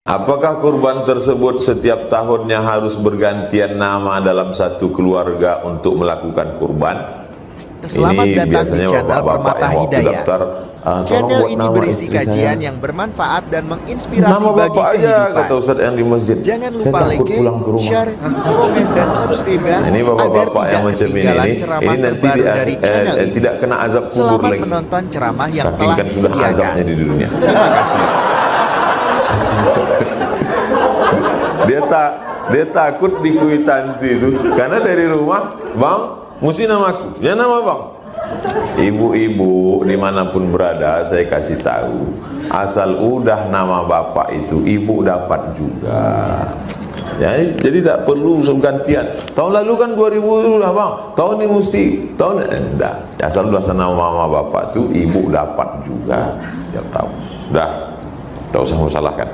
Apakah kurban tersebut setiap tahunnya harus bergantian nama dalam satu keluarga untuk melakukan kurban? Selamat Ini datang di biasanya channel bapak-bapak Permata yang waktu Hidayah. daftar, Channel ini nama berisi istri kajian saya. yang bermanfaat dan menginspirasi Nama bagi bapak aja, kehidupan. kata Ustaz yang di masjid. Jangan Saya lupa takut like, pulang ke rumah. share, komen, dan subscribe ya, Ini agar bapak-bapak tidak yang macam ketinggalan ini ceramah nanti terbaru dari channel ini. tidak kena azab kubur Selamat lagi. menonton ceramah yang Saking telah kan sudah disediakan. azabnya di dunia. Terima kasih. Dia takut di kwitansi itu karena dari rumah, bang, mesti namaku, ya nama bang. Ibu-ibu dimanapun berada, saya kasih tahu, asal udah nama bapak itu, ibu dapat juga. Ya, jadi tak perlu gantian. Tahun lalu kan 2000 lah bang, tahun ini mesti, tahun enggak. Asal udah nama bapak itu, ibu dapat juga. Ya tahu, dah, tak usah masalahkan.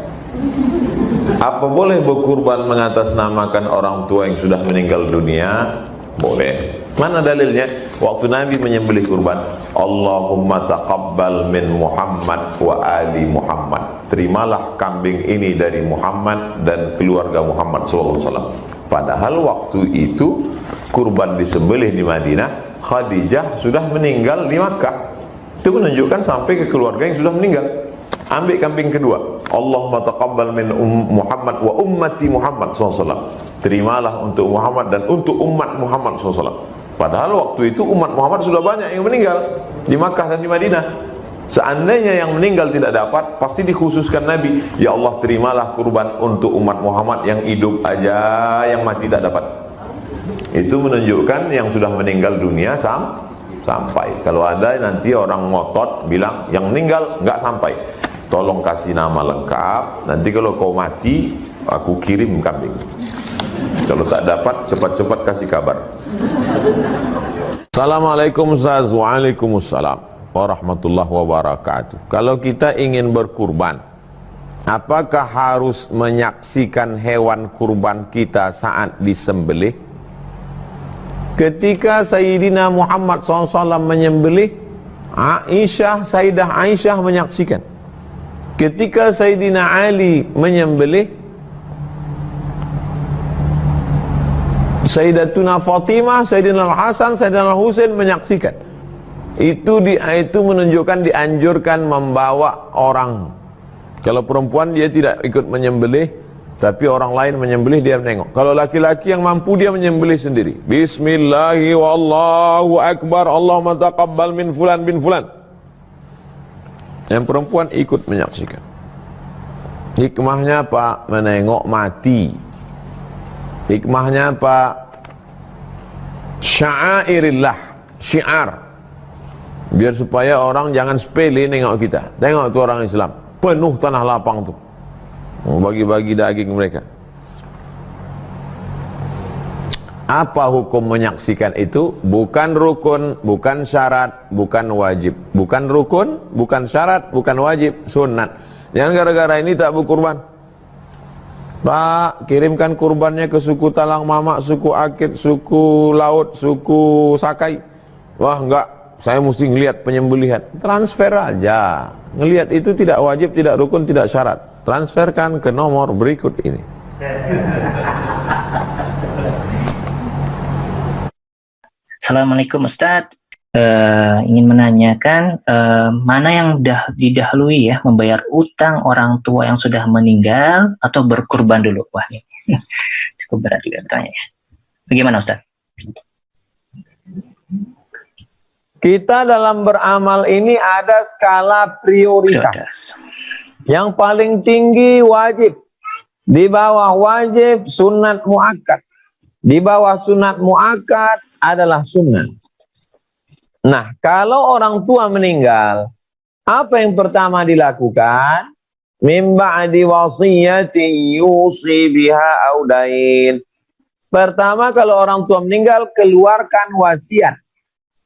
Apa boleh berkurban mengatasnamakan orang tua yang sudah meninggal dunia? Boleh. Mana dalilnya? Waktu Nabi menyembelih kurban, Allahumma taqabbal min Muhammad wa ali Muhammad. Terimalah kambing ini dari Muhammad dan keluarga Muhammad SAW. Padahal waktu itu kurban disembelih di Madinah, Khadijah sudah meninggal di Makkah. Itu menunjukkan sampai ke keluarga yang sudah meninggal. Ambil kambing kedua, Allahumma taqabbal min Muhammad wa ummati Muhammad SAW. Terimalah untuk Muhammad dan untuk umat Muhammad SAW. Padahal waktu itu umat Muhammad sudah banyak yang meninggal di Makkah dan di Madinah. Seandainya yang meninggal tidak dapat, pasti dikhususkan Nabi, ya Allah terimalah kurban untuk umat Muhammad yang hidup aja, yang mati tak dapat. Itu menunjukkan yang sudah meninggal dunia sampai. Kalau ada nanti orang ngotot bilang yang meninggal nggak sampai, tolong kasih nama lengkap. Nanti kalau kau mati, aku kirim kambing. Kalau tak dapat, cepat-cepat kasih kabar. Assalamualaikum Ustaz. Waalaikumsalam warahmatullahi wabarakatuh. Kalau kita ingin berkurban, apakah harus menyaksikan hewan kurban kita saat disembelih? Ketika Sayyidina Muhammad SAW menyembelih, Sayyidah Aisyah menyaksikan. Ketika Sayyidina Ali menyembelih, Sayyidatuna Fatimah, Sayyidina Al-Hasan, Sayyidina Al-Husain menyaksikan. Itu menunjukkan dianjurkan membawa orang. Kalau perempuan dia tidak ikut menyembelih, tapi orang lain menyembelih dia menengok. Kalau laki-laki yang mampu dia menyembelih sendiri. Bismillahi wallahu akbar, Allahumma taqabbal min fulan bin fulan. Yang perempuan ikut menyaksikan. Hikmahnya apa? Menengok mati. Hikmahnya apa? Sya'airillah, syiar. Biar supaya orang jangan sepele nengok kita. Tengok tu orang Islam, penuh tanah lapang tu, bagi-bagi daging mereka. Apa hukum menyaksikan itu? Bukan rukun, bukan syarat, bukan wajib. Bukan rukun, bukan syarat, bukan wajib, sunat. Jangan gara-gara ini tak berkurban. Pak, kirimkan kurbannya ke suku Talang Mamak, suku Akit, suku Laut, suku Sakai. Wah enggak, saya mesti ngelihat penyembelihan. Transfer aja. Ngelihat itu tidak wajib, tidak rukun, tidak syarat. Transferkan ke nomor berikut ini. Assalamualaikum Ustadz. Ingin menanyakan mana yang didahului ya, membayar utang orang tua yang sudah meninggal atau berkurban dulu? Wah ini cukup berat juga pertanyaannya. Bagaimana Ustadz? Kita dalam beramal ini ada skala prioritas. Yang paling tinggi wajib, di bawah wajib sunat muakkad, di bawah sunat muakkad adalah sunnah. Nah, kalau orang tua meninggal, apa yang pertama dilakukan? Min ba'di wasiyyati yusi biha audain. Pertama, kalau orang tua meninggal, keluarkan wasiat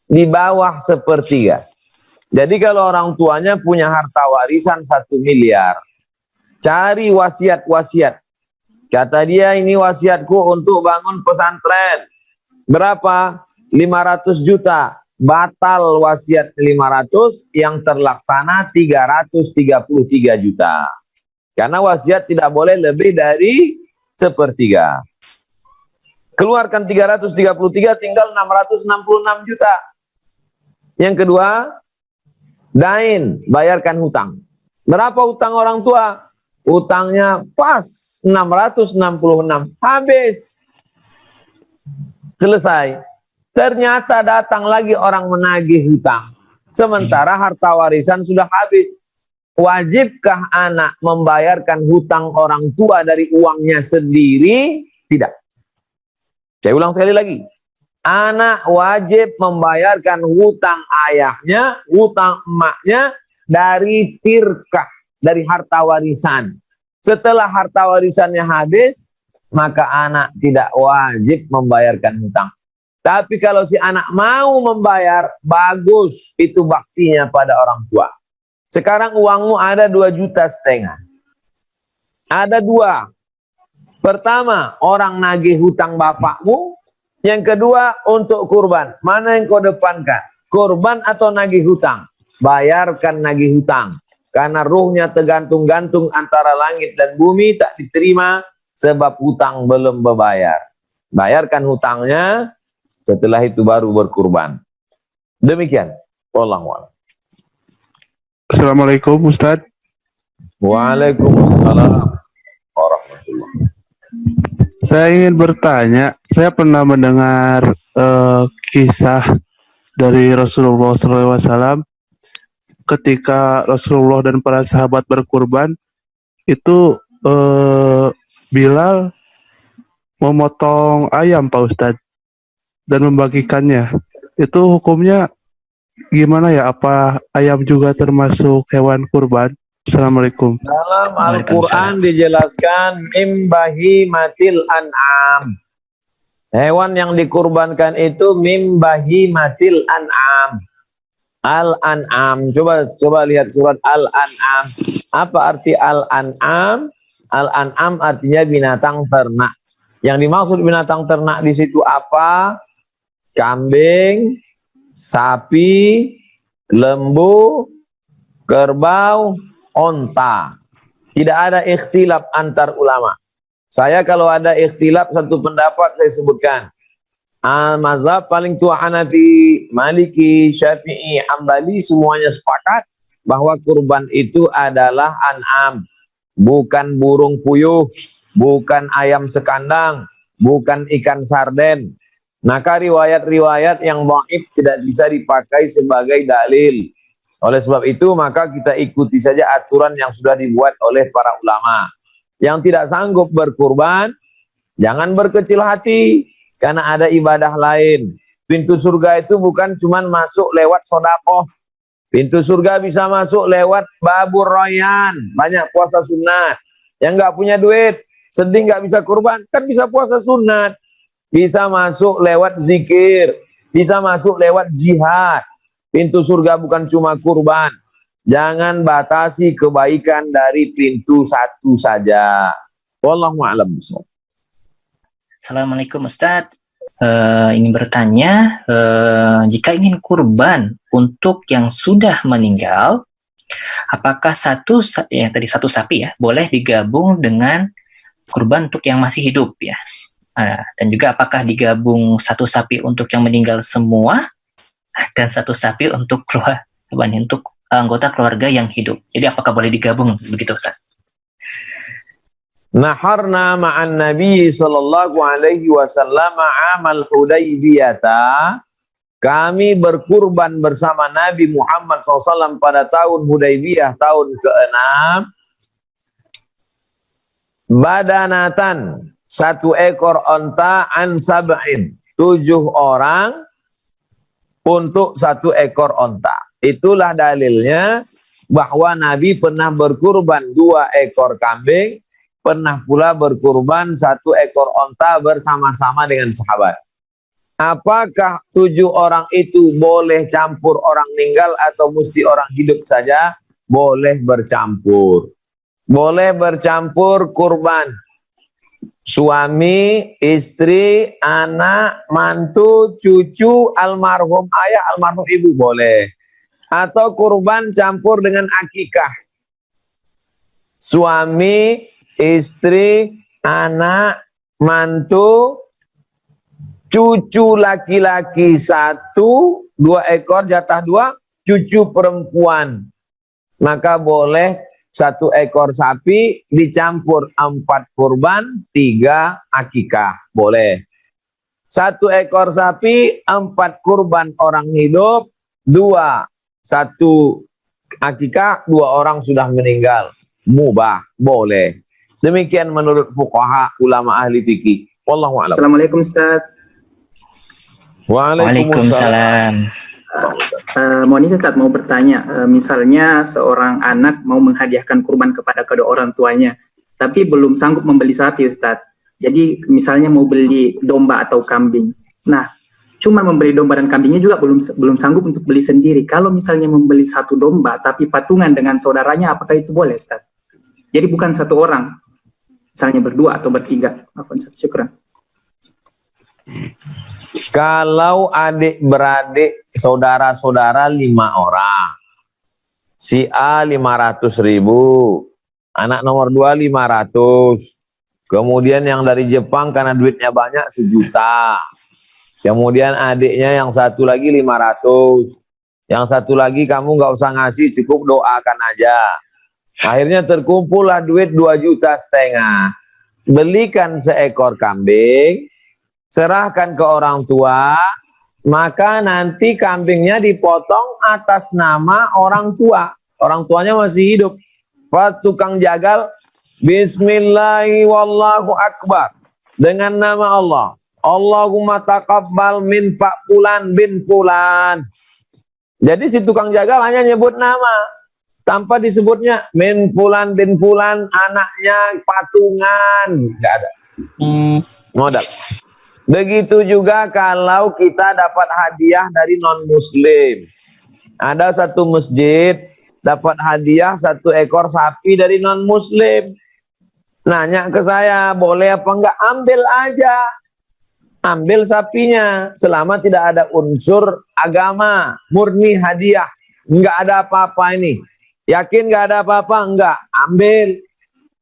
di bawah sepertiga. Jadi kalau orang tuanya punya harta warisan 1 miliar, cari wasiat-wasiat. Kata dia, ini wasiatku untuk bangun pesantren. Berapa? 500 juta. Batal wasiat 500, yang terlaksana 333 juta. Karena wasiat tidak boleh lebih dari sepertiga. Keluarkan 333, tinggal 666 juta. Yang kedua, dain, bayarkan hutang. Berapa hutang orang tua? Hutangnya pas 666, habis. Selesai. Ternyata datang lagi orang menagih hutang. Sementara harta warisan sudah habis. Wajibkah anak membayarkan hutang orang tua dari uangnya sendiri? Tidak. Saya ulang sekali lagi. Anak wajib membayarkan hutang ayahnya, hutang emaknya dari tirkah, dari harta warisan. Setelah harta warisannya habis, maka anak tidak wajib membayarkan hutang. Tapi kalau si anak mau membayar, bagus, itu baktinya pada orang tua. Sekarang uangmu ada 2,5 juta. Ada dua. Pertama, orang nagih hutang bapakmu. Yang kedua, untuk kurban. Mana yang kau depankan? Kurban atau nagih hutang? Bayarkan nagih hutang. Karena ruhnya tergantung-gantung antara langit dan bumi, tak diterima sebab hutang belum berbayar. Bayarkan hutangnya, setelah itu baru berkurban. Demikian. Wallahu a'lam. Assalamualaikum Ustadz. Waalaikumsalam warahmatullahi. Saya ingin bertanya, saya pernah mendengar kisah dari Rasulullah SAW ketika Rasulullah dan para sahabat berkurban, itu Bilal memotong ayam Pak Ustadz dan membagikannya. Itu hukumnya gimana ya? Apa ayam juga termasuk hewan kurban? Assalamualaikum. Dalam Al-Quran dijelaskan mimbahimatil an'am. Hewan yang dikurbankan itu mimbahimatil an'am. Al-an'am. Coba lihat surat Al-an'am. Apa arti Al-an'am? Al-an'am artinya binatang ternak. Yang dimaksud binatang ternak di situ apa? Kambing, sapi, lembu, kerbau, onta. Tidak ada ikhtilaf antar ulama. Saya kalau ada ikhtilaf satu pendapat saya sebutkan. Mazhab paling tua Hanafi, Maliki, Syafi'i, Hambali semuanya sepakat bahwa kurban itu adalah an'am, bukan burung puyuh, bukan ayam sekandang, bukan ikan sarden. Maka riwayat-riwayat yang dhaif tidak bisa dipakai sebagai dalil. Oleh sebab itu maka kita ikuti saja aturan yang sudah dibuat oleh para ulama. Yang tidak sanggup berkurban, jangan berkecil hati, karena ada ibadah lain. Pintu surga itu bukan cuma masuk lewat sedekah. Pintu surga bisa masuk lewat babur royan, banyak puasa sunat. Yang nggak punya duit, sedih nggak bisa kurban, kan bisa puasa sunat. Bisa masuk lewat zikir, bisa masuk lewat jihad. Pintu surga bukan cuma kurban. Jangan batasi kebaikan dari pintu satu saja. Wallahu a'lam bishawab. Assalamualaikum Ustadz. Ingin bertanya, jika ingin kurban untuk yang sudah meninggal, apakah satu sapi ya boleh digabung dengan kurban untuk yang masih hidup ya? Dan juga apakah digabung satu sapi untuk yang meninggal semua dan satu sapi untuk anggota keluarga yang hidup? Jadi apakah boleh digabung begitu Ustaz? Naharna ma'an Nabi sallallahu alaihi wasallam amal Hudaybiyata. Kami berkurban bersama Nabi Muhammad SAW pada tahun Hudaybiyah, tahun ke-6. Badanatan, 1 ekor onta, an sab'in, 7 orang untuk 1 ekor onta. Itulah dalilnya bahwa Nabi pernah berkurban 2 ekor kambing, pernah pula berkurban 1 ekor onta bersama-sama dengan sahabat. Apakah 7 orang itu boleh campur orang meninggal atau mesti orang hidup saja? Boleh bercampur. Boleh bercampur kurban. Suami, istri, anak, mantu, cucu, almarhum ayah, almarhum ibu boleh. Atau kurban campur dengan akikah. suami, istri, anak, mantu, cucu laki-laki 1, 2 ekor jatah 2, cucu perempuan. Maka boleh 1 ekor sapi dicampur 4 kurban, 3 akikah. Boleh. 1 ekor sapi, 4 kurban orang hidup, 2, 1 akikah, 2 orang sudah meninggal. Mubah, boleh. Demikian menurut fuqaha ulama ahli fikih. Wallahu a'lam. Assalamualaikum Ustaz. Waalaikumsalam. Mohon izin Ustaz mau bertanya, misalnya seorang anak mau menghadiahkan kurban kepada kedua orang tuanya, tapi belum sanggup membeli sapi Ustaz. Jadi misalnya mau beli domba atau kambing. Nah, cuma membeli domba dan kambingnya juga belum sanggup untuk beli sendiri. Kalau misalnya membeli 1 domba tapi patungan dengan saudaranya, apakah itu boleh Ustaz? Jadi bukan 1 orang, misalnya berdua atau bertiga. Afwan Ustaz, syukran. Kalau adik-beradik, saudara-saudara 5 orang, si A 500.000, anak nomor 2 500, kemudian yang dari Jepang karena duitnya banyak 1 juta, kemudian adiknya yang 1 lagi 500, yang 1 lagi kamu nggak usah ngasih, cukup doakan aja. Akhirnya terkumpullah duit 2,5 juta. Belikan seekor kambing, serahkan ke orang tua, maka nanti kambingnya dipotong atas nama orang tua. Orang tuanya masih hidup. Pak tukang jagal, bismillahi wallahu akbar. Dengan nama Allah. Allahumma taqabbal min Pak Fulan bin Fulan. Jadi si tukang jagal hanya nyebut nama. Tanpa disebutnya min Fulan bin Fulan, anaknya patungan. Nggak ada. Modal. Begitu juga kalau kita dapat hadiah dari non-muslim. Ada 1 masjid dapat hadiah 1 ekor sapi dari non-muslim. Nanya ke saya, boleh apa enggak? Ambil aja. Ambil sapinya. Selama tidak ada unsur agama. Murni hadiah. Enggak ada apa-apa ini. Yakin enggak ada apa-apa? Enggak. Ambil.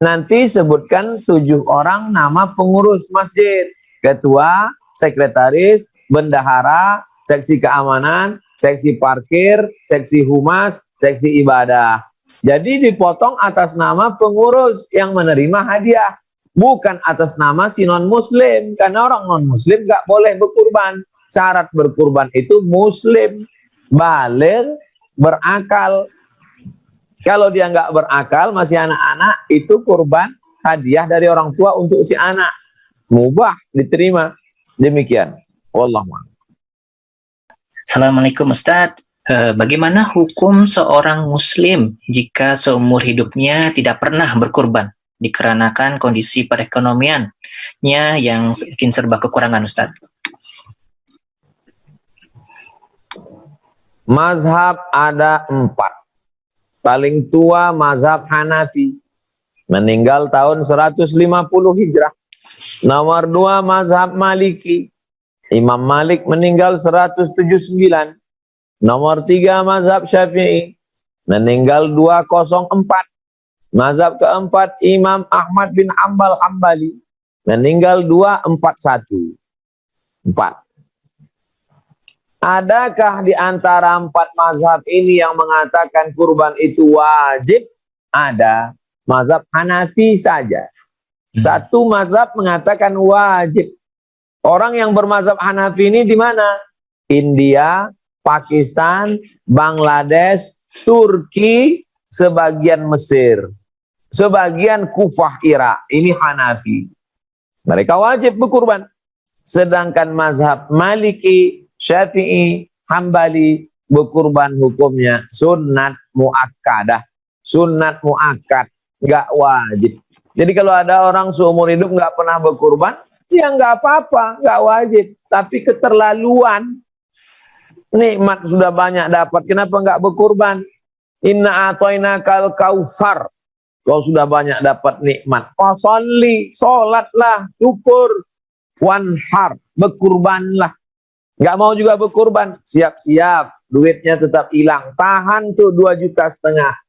Nanti sebutkan 7 orang nama pengurus masjid. Ketua, sekretaris, bendahara, seksi keamanan, seksi parkir, seksi humas, seksi ibadah. Jadi dipotong atas nama pengurus yang menerima hadiah. Bukan atas nama si non-muslim. Karena orang non-muslim nggak boleh berkurban. Syarat berkurban itu muslim, baligh, berakal. Kalau dia nggak berakal, masih anak-anak, itu kurban hadiah dari orang tua untuk si anak. Mubah diterima. Demikian. Wallahu a'lam. Assalamualaikum Ustadz. Bagaimana hukum seorang muslim jika seumur hidupnya tidak pernah berkurban dikarenakan kondisi perekonomiannya yang mungkin serba kekurangan Ustadz? Mazhab ada 4. Paling tua mazhab Hanafi. Meninggal tahun 150 Hijrah. Nomor 2 mazhab Maliki. Imam Malik meninggal 179. Nomor 3 mazhab Syafi'i. Meninggal 204. Mazhab keempat Imam Ahmad bin Hanbal Hambali. Meninggal 241. 4. Adakah di antara 4 mazhab ini yang mengatakan kurban itu wajib? Ada. Mazhab Hanafi saja. 1 mazhab mengatakan wajib. Orang yang bermazhab Hanafi ini di mana? India, Pakistan, Bangladesh, Turki, sebagian Mesir, sebagian Kufah Irak. Ini Hanafi. Mereka wajib berkurban. Sedangkan mazhab Maliki, Syafi'i, Hambali, berkurban hukumnya sunat muakkadah. Sunat muakkad, nggak wajib. Jadi kalau ada orang seumur hidup nggak pernah berkurban, ya nggak apa-apa, nggak wajib. Tapi keterlaluan, nikmat sudah banyak dapat, kenapa nggak berkurban? Inna a'tainakal kautsar. Kau sudah banyak dapat nikmat. Fasolli, sholatlah, syukur. Wanhar, berkurbanlah. Nggak mau juga berkurban, siap-siap. Duitnya tetap hilang. Tahan tuh 2,5 juta.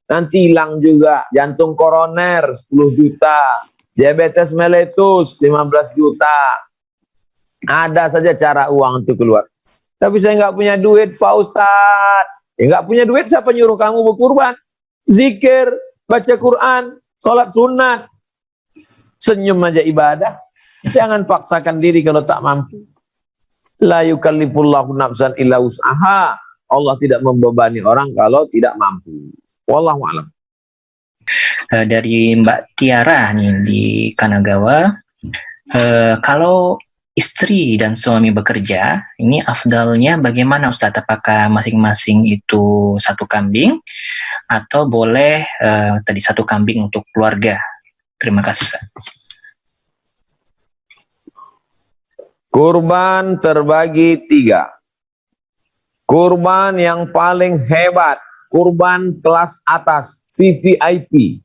nanti hilang juga. Jantung koroner 10 juta, diabetes mellitus 15 juta. Ada saja cara uang itu keluar. Tapi saya nggak punya duit, Pak Ustadz. Ya nggak punya duit, siapa nyuruh kamu berkurban? Zikir, baca Quran, sholat sunat, senyum aja ibadah. Jangan paksakan diri kalau tak mampu. La yukallifullahu nafsan illa wus'aha. Allah tidak membebani orang kalau tidak mampu. Wallahu a'lam. Dari Mbak Tiara nih di Kanagawa, kalau istri dan suami bekerja, ini afdalnya bagaimana Ustadz? Apakah masing-masing itu satu kambing atau boleh tadi satu kambing untuk keluarga? Terima kasih Ustadz. Kurban terbagi 3. Kurban yang paling hebat, kurban kelas atas, VVIP.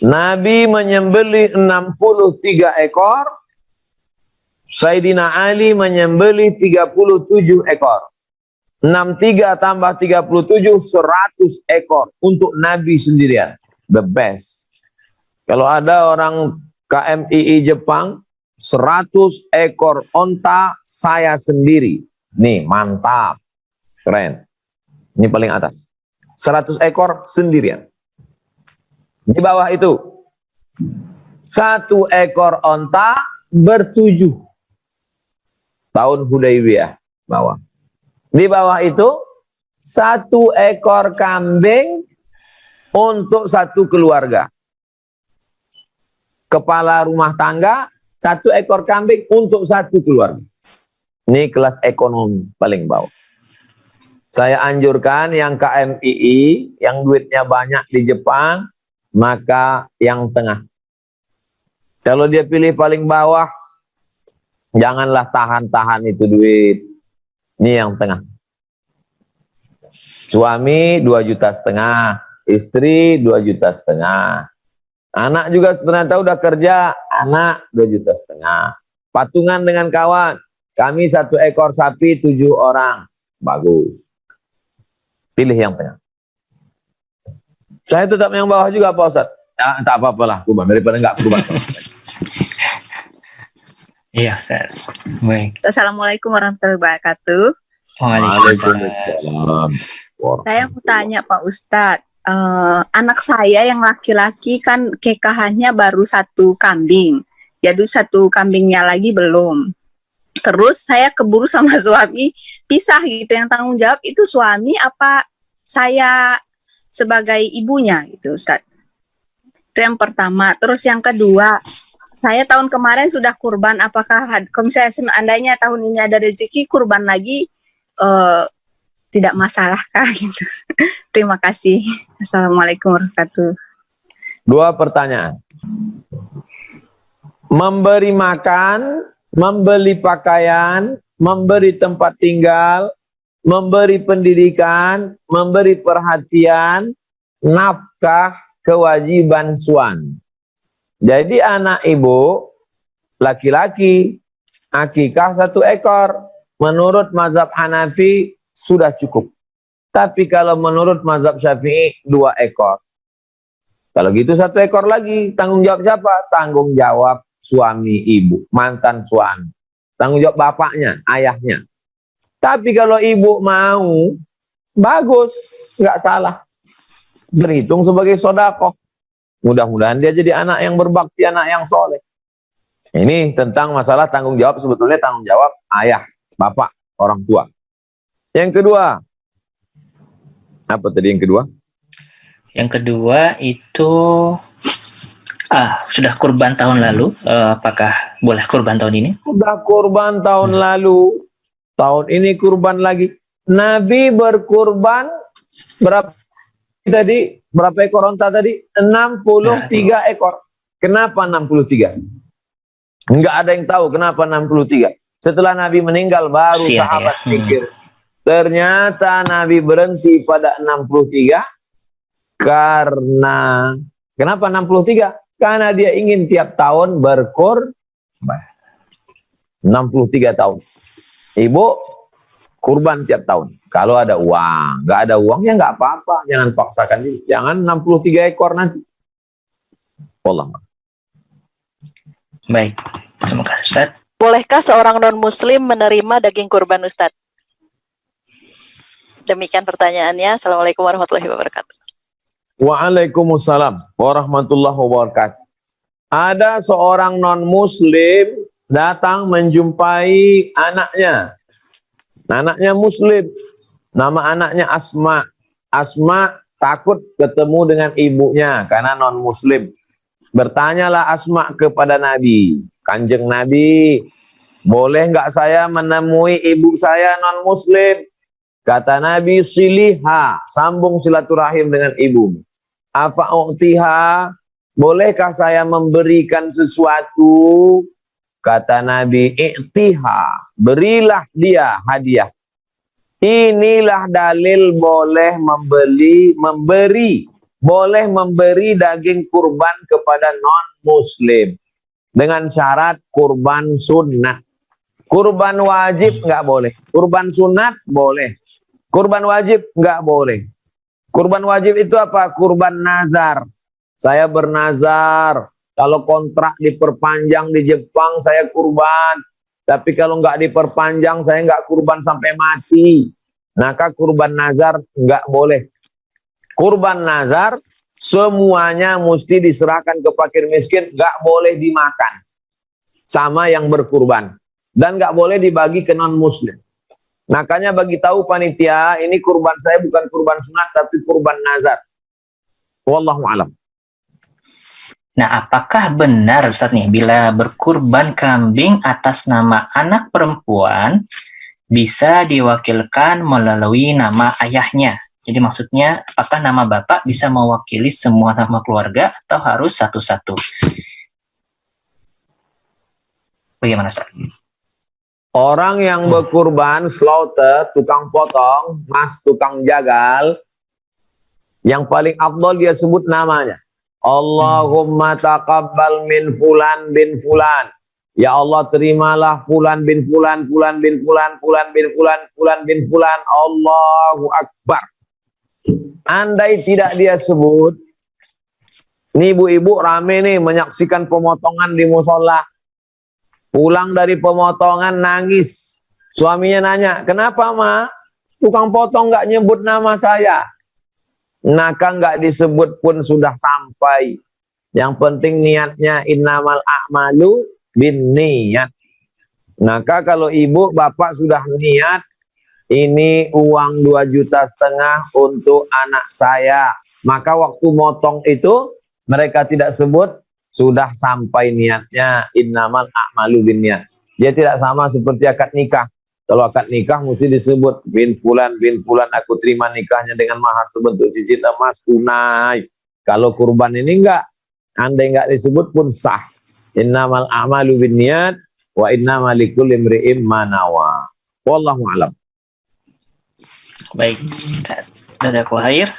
Nabi menyembelih 63 ekor, Sayyidina Ali menyembelih 37 ekor. 63 tambah 37, 100 ekor untuk Nabi sendirian. The best. Kalau ada orang KMII Jepang, 100 ekor onta saya sendiri. Nih, mantap. Keren. Ini paling atas. 100 ekor sendirian. Di bawah itu, 1 ekor onta bertujuh. Tahun Hudaybiyah. Bawah. Di bawah itu, 1 ekor kambing untuk 1 keluarga. Kepala rumah tangga, 1 ekor kambing untuk 1 keluarga. Ini kelas ekonomi paling bawah. Saya anjurkan yang KMII, yang duitnya banyak di Jepang, maka yang tengah. Kalau dia pilih paling bawah, janganlah tahan-tahan itu duit. Ini yang tengah. Suami 2,5 juta, istri 2,5 juta. Anak juga ternyata udah kerja, anak 2,5 juta. Patungan dengan kawan, kami 1 ekor sapi 7 orang. Bagus. Pilih yang tengah. Saya tetap yang bawah juga Pak Ustadz. Ya, tak apa-apalah, kurban daripada enggak kurban. Iya Ustadz. Baik. Assalamualaikum warahmatullahi wabarakatuh. Waalaikumsalam. Saya mau tanya Pak Ustadz, anak saya yang laki-laki kan kekahannya baru 1 kambing, jadi 1 kambingnya lagi belum. Terus saya keburu sama suami pisah gitu, yang tanggung jawab itu suami apa saya sebagai ibunya gitu Ustadz. Itu yang pertama. Terus yang kedua, saya tahun kemarin sudah kurban, apakah kalau misalnya seandainya tahun ini ada rezeki kurban lagi, tidak masalah kah gitu. Terima kasih. Assalamualaikum warahmatullahi wabarakatuh. 2 pertanyaan. Memberi makan, membeli pakaian, memberi tempat tinggal, memberi pendidikan, memberi perhatian, nafkah, kewajiban suami. Jadi anak ibu laki-laki akikah 1 ekor. Menurut mazhab Hanafi sudah cukup. Tapi kalau menurut mazhab Syafi'i 2 ekor. Kalau gitu 1 ekor lagi. Tanggung jawab siapa? Tanggung jawab suami ibu, mantan suami. Tanggung jawab bapaknya, ayahnya. Tapi kalau ibu mau, bagus, nggak salah. Berhitung sebagai sodakoh. Mudah-mudahan dia jadi anak yang berbakti, anak yang soleh. Ini tentang masalah tanggung jawab, sebetulnya tanggung jawab ayah, bapak, orang tua. Yang kedua, apa tadi yang kedua? Yang kedua itu sudah kurban tahun lalu, apakah boleh kurban tahun ini? Sudah kurban tahun lalu, tahun ini kurban lagi. Nabi berkurban berapa tadi? Berapa ekor onta tadi? 63 ekor. Kenapa 63? Enggak ada yang tahu kenapa 63. Setelah Nabi meninggal baru sahabat pikir. Ternyata Nabi berhenti pada 63 karena kenapa 63? Karena dia ingin tiap tahun berkurban. 63 tahun. Ibu kurban tiap tahun. Kalau ada uang, nggak ada uang ya nggak apa-apa, jangan paksakan diri. Jangan 63 ekor nanti. Allah. Baik, terima kasih Ustaz. Bolehkah seorang non-muslim menerima daging kurban, Ustadz? Demikian pertanyaannya. Assalamualaikum warahmatullahi wabarakatuh. Waalaikumsalam warahmatullahi wabarakatuh. Ada seorang non-muslim datang menjumpai anaknya. Anaknya muslim. Nama anaknya Asma. Asma takut ketemu dengan ibunya karena non-muslim. Bertanyalah Asma kepada Nabi. Kanjeng Nabi, boleh nggak saya menemui ibu saya non-muslim? Kata Nabi, siliha, sambung silaturahim dengan ibumu. Afa'u'tiha, bolehkah saya memberikan sesuatu? Kata Nabi, i'tiha, berilah dia hadiah. Inilah dalil boleh memberi daging kurban kepada non-muslim. Dengan syarat kurban sunnah. Kurban wajib nggak boleh. Kurban sunat boleh. Kurban wajib nggak boleh. Kurban wajib itu apa? Kurban nazar. Saya bernazar. Kalau kontrak diperpanjang di Jepang, saya kurban. Tapi kalau nggak diperpanjang, saya nggak kurban sampai mati. Maka kurban nazar nggak boleh. Kurban nazar, semuanya mesti diserahkan ke fakir miskin, nggak boleh dimakan. Sama yang berkurban. Dan nggak boleh dibagi ke non-muslim. Makanya bagi tahu panitia, ini kurban saya bukan kurban sunat, tapi kurban nazar. Wallahu a'lam. Nah, apakah benar Ustaz nih, bila berkurban kambing atas nama anak perempuan, bisa diwakilkan melalui nama ayahnya? Jadi maksudnya, apakah nama bapak bisa mewakili semua nama keluarga atau harus satu-satu? Bagaimana Ustaz? Orang yang berkurban, slaughter, tukang potong, mas, tukang jagal, yang paling afdol dia sebut namanya. Allahumma taqabbal min fulan bin fulan. Ya Allah, terimalah fulan bin fulan, fulan bin fulan, fulan bin fulan, fulan bin fulan. Allahu Akbar. Andai tidak dia sebut, nih ibu-ibu rame nih menyaksikan pemotongan di musola. Pulang dari pemotongan nangis. Suaminya nanya, kenapa ma? Tukang potong nggak nyebut nama saya. Maka nggak disebut pun sudah sampai. Yang penting niatnya, innamal a'malu bin niat. Maka kalau ibu bapak sudah niat, ini uang 2,5 juta untuk anak saya. Maka waktu motong itu mereka tidak sebut, sudah sampai niatnya, innamal a'malu bin niat. Dia tidak sama seperti akad nikah. Kalau akad nikah mesti disebut bin fulan, aku terima nikahnya dengan mahar sebentuk cincin emas tunai. Kalau kurban ini enggak, andai enggak disebut pun sah. Innamal a'malu binniyat wa innamal likulli imri'in ma nawa. Wallahu a'lam. Baik, Jazakallahu khair.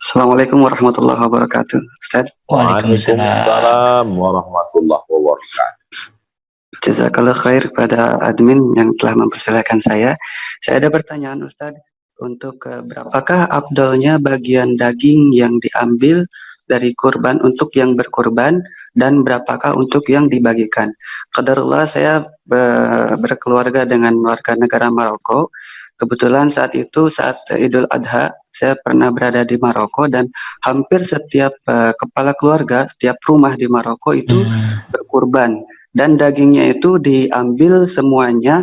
Assalamualaikum warahmatullahi wabarakatuh. Ustaz. Waalaikumsalam warahmatullahi wabarakatuh. Jazakallah khair kepada admin yang telah mempersilahkan saya. Saya ada pertanyaan Ustaz, untuk berapakah afdalnya bagian daging yang diambil dari kurban untuk yang berkurban dan berapakah untuk yang dibagikan? Qadarullah saya berkeluarga dengan warga negara Maroko. Kebetulan saat itu, saat Idul Adha, saya pernah berada di Maroko dan hampir setiap kepala keluarga, setiap rumah di Maroko itu berkurban. Dan dagingnya itu diambil semuanya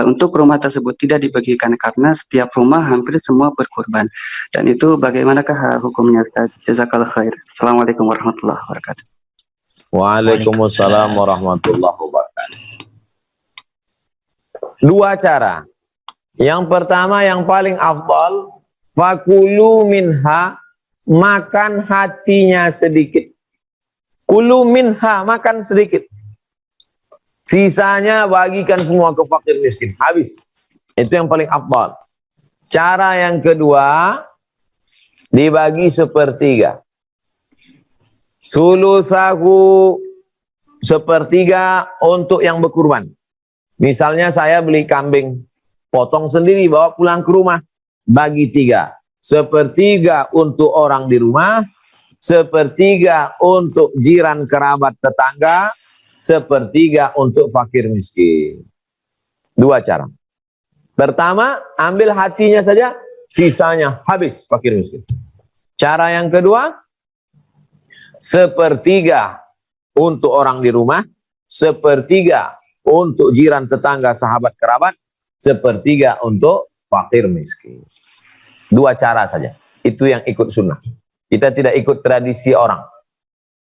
untuk rumah tersebut, tidak dibagikan karena setiap rumah hampir semua berkurban. Dan itu bagaimanakah hukumnya Ustaz? Jazakallah khair. Assalamualaikum warahmatullahi wabarakatuh. Waalaikumsalam warahmatullahi wabarakatuh. Dua cara. Yang pertama yang paling afdal, fakulu minha, makan hatinya sedikit. Kulu minha, makan sedikit. Sisanya bagikan semua ke fakir miskin. Habis. Itu yang paling afdal. Cara yang kedua, dibagi sepertiga. Sulusahu, sepertiga untuk yang berkurban. Misalnya saya beli kambing potong sendiri, bawa pulang ke rumah, bagi 3. Sepertiga untuk orang di rumah, sepertiga untuk jiran kerabat tetangga, sepertiga untuk fakir miskin. 2 cara. Pertama, ambil hatinya saja, sisanya habis fakir miskin. Cara yang kedua, sepertiga untuk orang di rumah, sepertiga untuk jiran tetangga sahabat kerabat, sepertiga untuk fakir miskin. 2 cara saja. Itu yang ikut sunnah. Kita tidak ikut tradisi orang.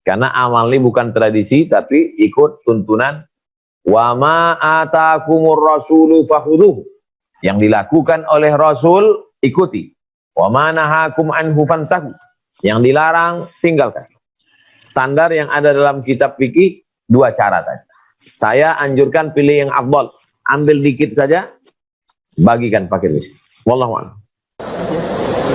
Karena amal ini bukan tradisi, tapi ikut tuntunan. Wa ma atakumur rasulu fakhudhuhu. Yang dilakukan oleh Rasul, ikuti. Wa ma nahakum anhu fantahu. Yang dilarang, tinggalkan. Standar yang ada dalam kitab fikih, 2 cara tadi. Saya anjurkan pilih yang afdal. Ambil dikit saja, bagikan fakir miskin. Wallahu a'lam.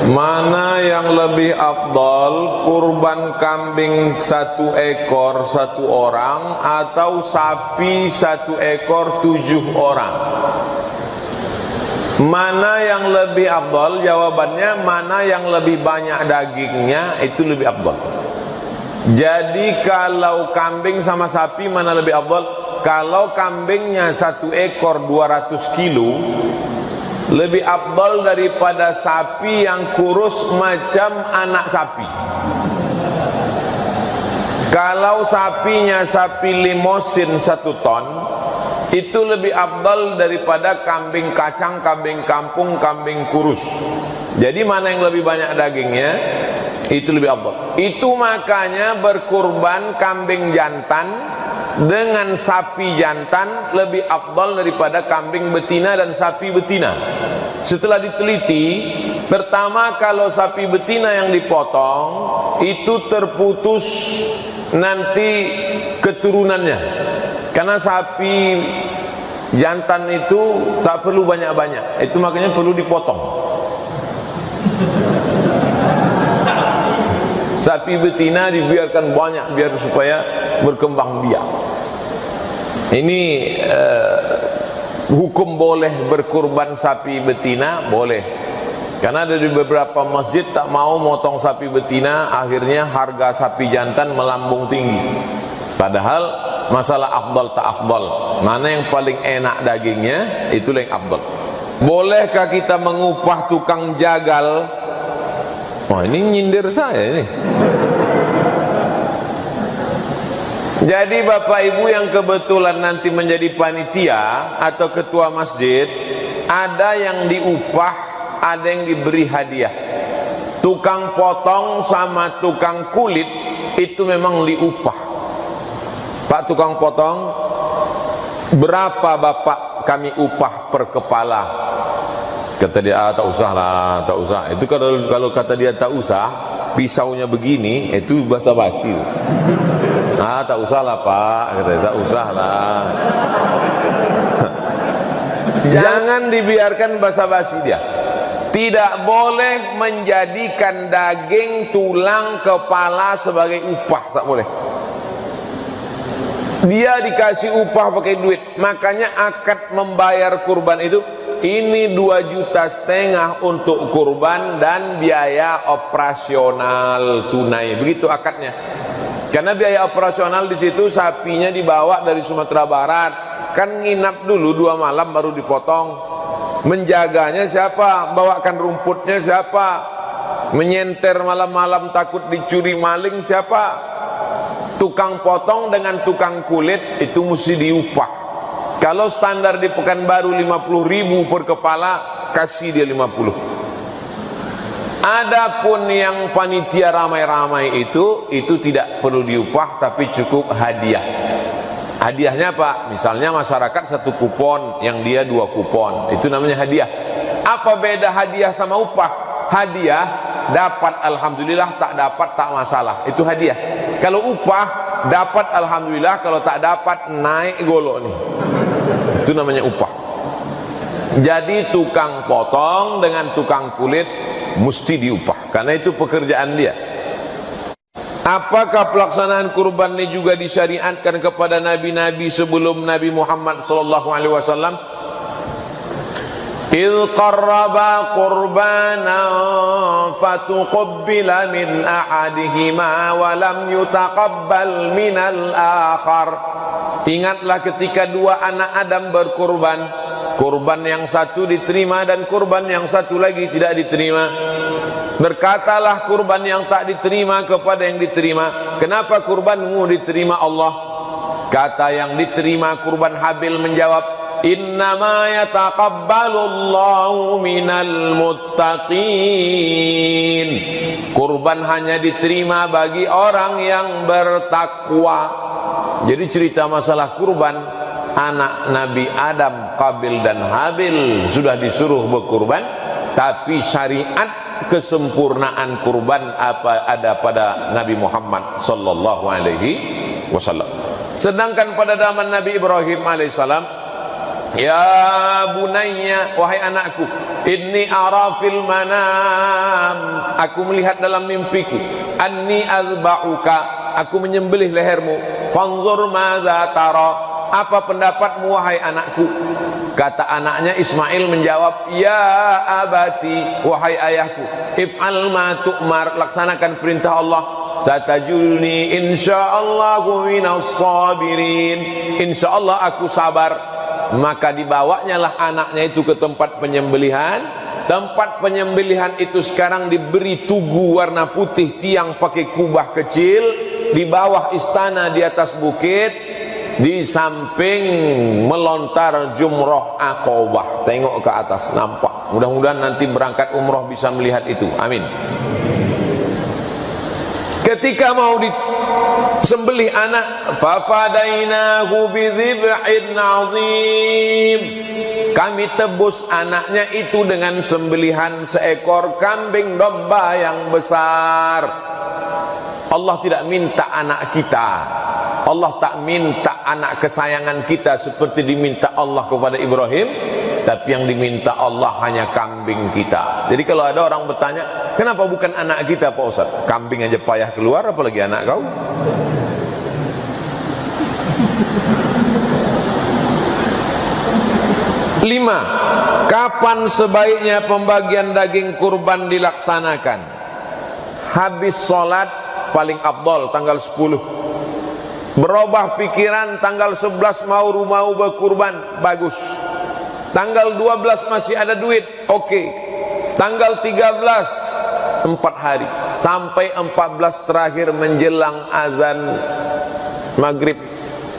Mana yang lebih afdal, kurban kambing 1 ekor 1 orang atau sapi 1 ekor 7 orang? Mana yang lebih afdal? Jawabannya, mana yang lebih banyak dagingnya itu lebih afdal. Jadi kalau kambing sama sapi mana lebih afdal? Kalau kambingnya 1 ekor 200 kilo lebih afdal daripada sapi yang kurus macam anak sapi. Kalau sapinya sapi limosin 1 ton, itu lebih afdal daripada kambing kacang, kambing kampung, kambing kurus. Jadi mana yang lebih banyak dagingnya, itu lebih afdal. Itu makanya berkurban kambing jantan dengan sapi jantan lebih afdal daripada kambing betina dan sapi betina. Setelah diteliti, pertama kalau sapi betina yang dipotong itu terputus nanti keturunannya. Karena sapi jantan itu tak perlu banyak-banyak. Itu makanya perlu dipotong. Sapi betina dibiarkan banyak biar supaya berkembang biak. Ini hukum boleh berkurban sapi betina, boleh. Karena ada di beberapa masjid tak mau motong sapi betina, akhirnya harga sapi jantan melambung tinggi. Padahal masalah afdal tak afdal, mana yang paling enak dagingnya, itulah yang afdal. Bolehkah kita mengupah tukang jagal? Wah, ini nyindir saya ini. Jadi Bapak Ibu yang kebetulan nanti menjadi panitia atau ketua masjid, ada yang diupah, ada yang diberi hadiah. Tukang potong sama tukang kulit itu memang diupah. Pak tukang potong, berapa Bapak kami upah per kepala? Kata dia, tak usah lah, tak usah. Itu kalau kata dia tak usah, pisaunya begini, itu basa-basi. Tak usah lah Pak, katanya, tak usah lah. Jangan dibiarkan basa-basi dia. Tidak boleh menjadikan daging, tulang, kepala sebagai upah, tak boleh. Dia dikasih upah pakai duit. Makanya akad membayar kurban itu, ini 2,5 juta untuk kurban dan biaya operasional tunai. Begitu akadnya. Karena biaya operasional di situ sapinya dibawa dari Sumatera Barat, kan nginap dulu 2 malam baru dipotong. Menjaganya siapa? Bawakan rumputnya siapa? Menyenter malam-malam takut dicuri maling siapa? Tukang potong dengan tukang kulit itu mesti diupah. Kalau standar di Pekanbaru 50.000 per kepala, kasih dia 50. Adapun yang panitia ramai-ramai itu tidak perlu diupah, tapi cukup hadiah. Hadiahnya apa? Misalnya masyarakat 1 kupon, yang dia 2 kupon, itu namanya hadiah. Apa beda hadiah sama upah? Hadiah dapat alhamdulillah, tak dapat tak masalah, itu hadiah. Kalau upah dapat alhamdulillah, kalau tak dapat naik golok nih, itu namanya upah. Jadi tukang potong dengan tukang kulit mesti diupah, karena itu pekerjaan dia. Apakah pelaksanaan kurban ini juga disyariatkan kepada nabi-nabi sebelum Nabi Muhammad SAW? إذ قربا قربانا فتقبل من أحدهما ولم يتقبل من الآخر. Ingatlah ketika dua anak Adam berkurban, kurban yang satu diterima dan kurban yang satu lagi tidak diterima. Berkatalah kurban yang tak diterima kepada yang diterima, kenapa kurbanmu diterima Allah? Kata yang diterima kurban Habil menjawab, innama yataqabbalullahu minal muttaqin. Kurban hanya diterima bagi orang yang bertakwa. Jadi cerita masalah kurban, anak Nabi Adam, Qabil dan Habil sudah disuruh berkurban, tapi syariat kesempurnaan kurban ada pada Nabi Muhammad sallallahu alaihi wasallam. Sedangkan pada zaman Nabi Ibrahim alaihissalam, ya bunayya, wahai anakku, inni ara fil manam, aku melihat dalam mimpiku, anni azba'uka, aku menyembelih lehermu, fanzur madza tara, apa pendapatmu wahai anakku? Kata anaknya Ismail menjawab, ya abati, wahai ayahku, if'al ma tu'mar, laksanakan perintah Allah, satajuni insyaallahu minas sabirin, insyaallah aku sabar. Maka dibawanya lah anaknya itu ke tempat penyembelihan. Tempat penyembelihan itu sekarang diberi tugu warna putih, tiang pakai kubah kecil, di bawah istana di atas bukit, di samping melontar jumroh Aqobah. Tengok ke atas, nampak. Mudah-mudahan nanti berangkat umroh bisa melihat itu, amin. Ketika mau disembelih anak, fafadainahu bidzibhin azim, kami tebus anaknya itu dengan sembelihan seekor kambing domba yang besar. Allah tidak minta anak kita, Allah tak minta anak kesayangan kita seperti diminta Allah kepada Ibrahim, tapi yang diminta Allah hanya kambing kita. Jadi kalau ada orang bertanya, kenapa bukan anak kita Pak Ustaz? Kambing aja payah keluar, apalagi anak kau? Lima, kapan sebaiknya pembagian daging kurban dilaksanakan? Habis sholat paling afdol tanggal 10. Berubah pikiran tanggal 11 mau berkurban, bagus. Tanggal 12 masih ada duit, oke. Tanggal 13 4 hari sampai 14 terakhir menjelang azan maghrib,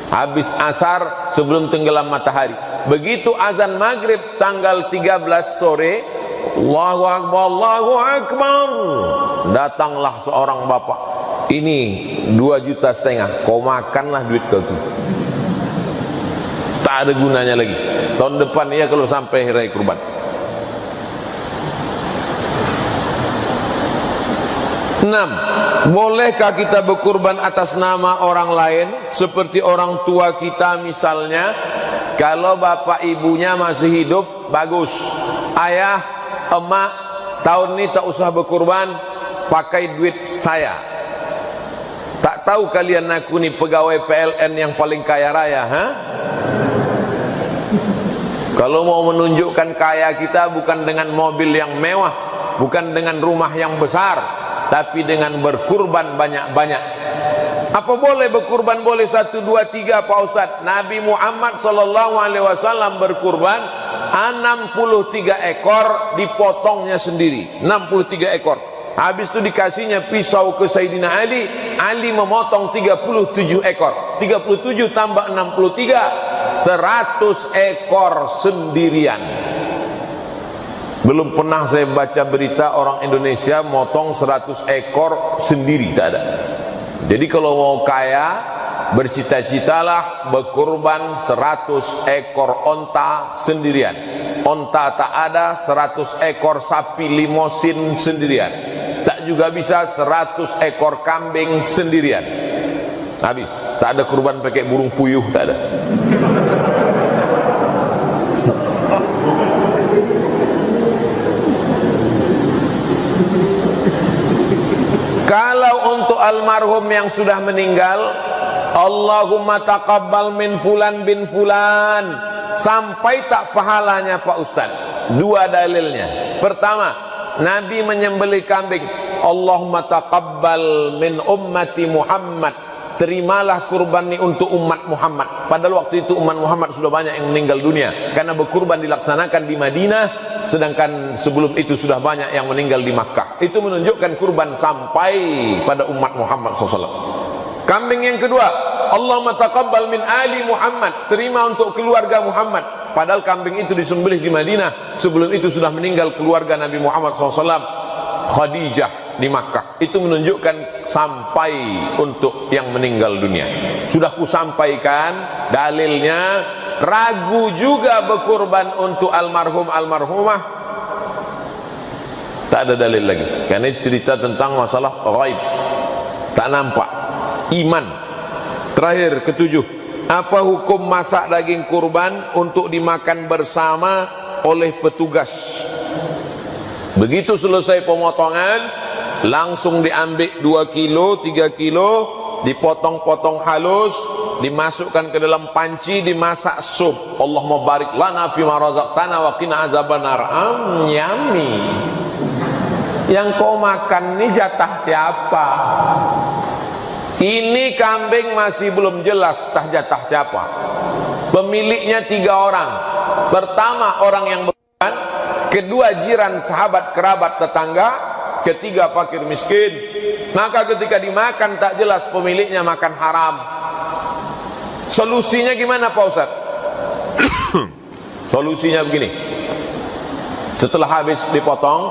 habis asar sebelum tenggelam matahari. Begitu azan maghrib tanggal 13 sore, Allahu Akbar, Allahu Akbar, datanglah seorang bapak, ini 2,5 juta, kau makanlah duit kau tuh, tak ada gunanya lagi. Tahun depan ya kalau sampai hari kurban. 6. Bolehkah kita berkurban atas nama orang lain seperti orang tua kita misalnya? Kalau bapak ibunya masih hidup, bagus. Ayah, emak, tahun ini tak usah berkurban, pakai duit saya. Tak tahu kalian aku ni pegawai PLN yang paling kaya raya, ha? Kalau mau menunjukkan kaya kita bukan dengan mobil yang mewah, bukan dengan rumah yang besar, tapi dengan berkurban banyak-banyak. Apa boleh berkurban? Boleh 1, 2, 3 Pak Ustaz. Nabi Muhammad SAW berkurban 63 ekor, dipotongnya sendiri 63 ekor. Habis itu dikasihnya pisau ke Sayyidina Ali, Ali memotong 37 ekor. 37 tambah 63, 100 ekor sendirian. Belum pernah saya baca berita orang Indonesia motong 100 ekor sendiri, tak ada. Jadi kalau mau kaya, bercita-citalah berkurban 100 ekor onta sendirian. Onta tak ada, 100 ekor sapi limosin sendirian. Tak juga bisa 100 ekor kambing sendirian. Habis, tak ada kurban pakai burung puyuh, tak ada. Kalau untuk almarhum yang sudah meninggal, Allahumma taqabbal min fulan bin fulan, sampai tak pahalanya Pak Ustaz? Dua dalilnya. Pertama, Nabi menyembelih kambing. Allahumma taqabbal min ummati Muhammad. Terimalah kurban ini untuk umat Muhammad. Padahal waktu itu umat Muhammad sudah banyak yang meninggal dunia karena berkurban dilaksanakan di Madinah, sedangkan sebelum itu sudah banyak yang meninggal di Makkah. Itu menunjukkan kurban sampai pada umat Muhammad SAW. Kambing yang kedua, Allahumma taqabbal min ali Muhammad. Terima untuk keluarga Muhammad. Padahal kambing itu disembelih di Madinah. Sebelum itu sudah meninggal keluarga Nabi Muhammad SAW, Khadijah di Makkah. Itu menunjukkan sampai untuk yang meninggal dunia. Sudah kusampaikan dalilnya. Ragu juga berkurban untuk almarhum almarhumah, tak ada dalil lagi. Karena cerita tentang masalah ghaib, tak nampak. Iman. Terakhir, ketujuh, apa hukum masak daging kurban untuk dimakan bersama oleh petugas? Begitu selesai pemotongan, langsung diambil 2 kilo, 3 kilo, dipotong-potong halus, dimasukkan ke dalam panci, dimasak sup. Allahumma barik lana fima razaqtana wa qina azabannar. Yummy. Yang kau makan ini jatah siapa? Ini kambing masih belum jelas jatah siapa. Pemiliknya 3 orang. Pertama orang yang berkorban, kedua jiran, sahabat, kerabat, tetangga, ketiga fakir miskin. Maka ketika dimakan tak jelas pemiliknya, makan haram. Solusinya gimana Pak Ustaz? Solusinya begini. Setelah habis dipotong,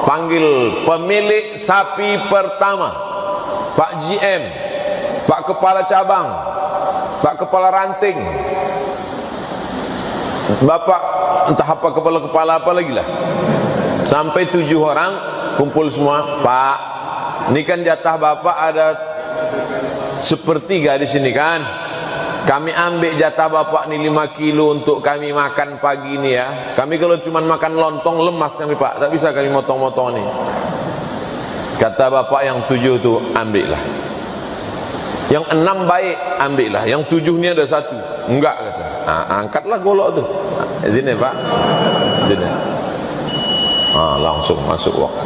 panggil pemilik sapi pertama, Pak GM, Pak Kepala Cabang, Pak Kepala Ranting, Bapak entah apa kepala-kepala apa lagi lah. Sampai 7 orang kumpul semua. Pak, ini kan jatah Bapak ada 1/3 di sini kan. Kami ambil jatah Bapak nih 5 kilo untuk kami makan pagi ini ya. Kami kalau cuma makan lontong lemas kami Pak, tak bisa kami motong-motong nih. Kata Bapak yang 7 tu, ambillah. Yang 6 baik, ambillah. Yang 7 ni ada 1. Enggak kata. Angkatlah golok tu. Sini Pak. Sini. Langsung masuk waktu.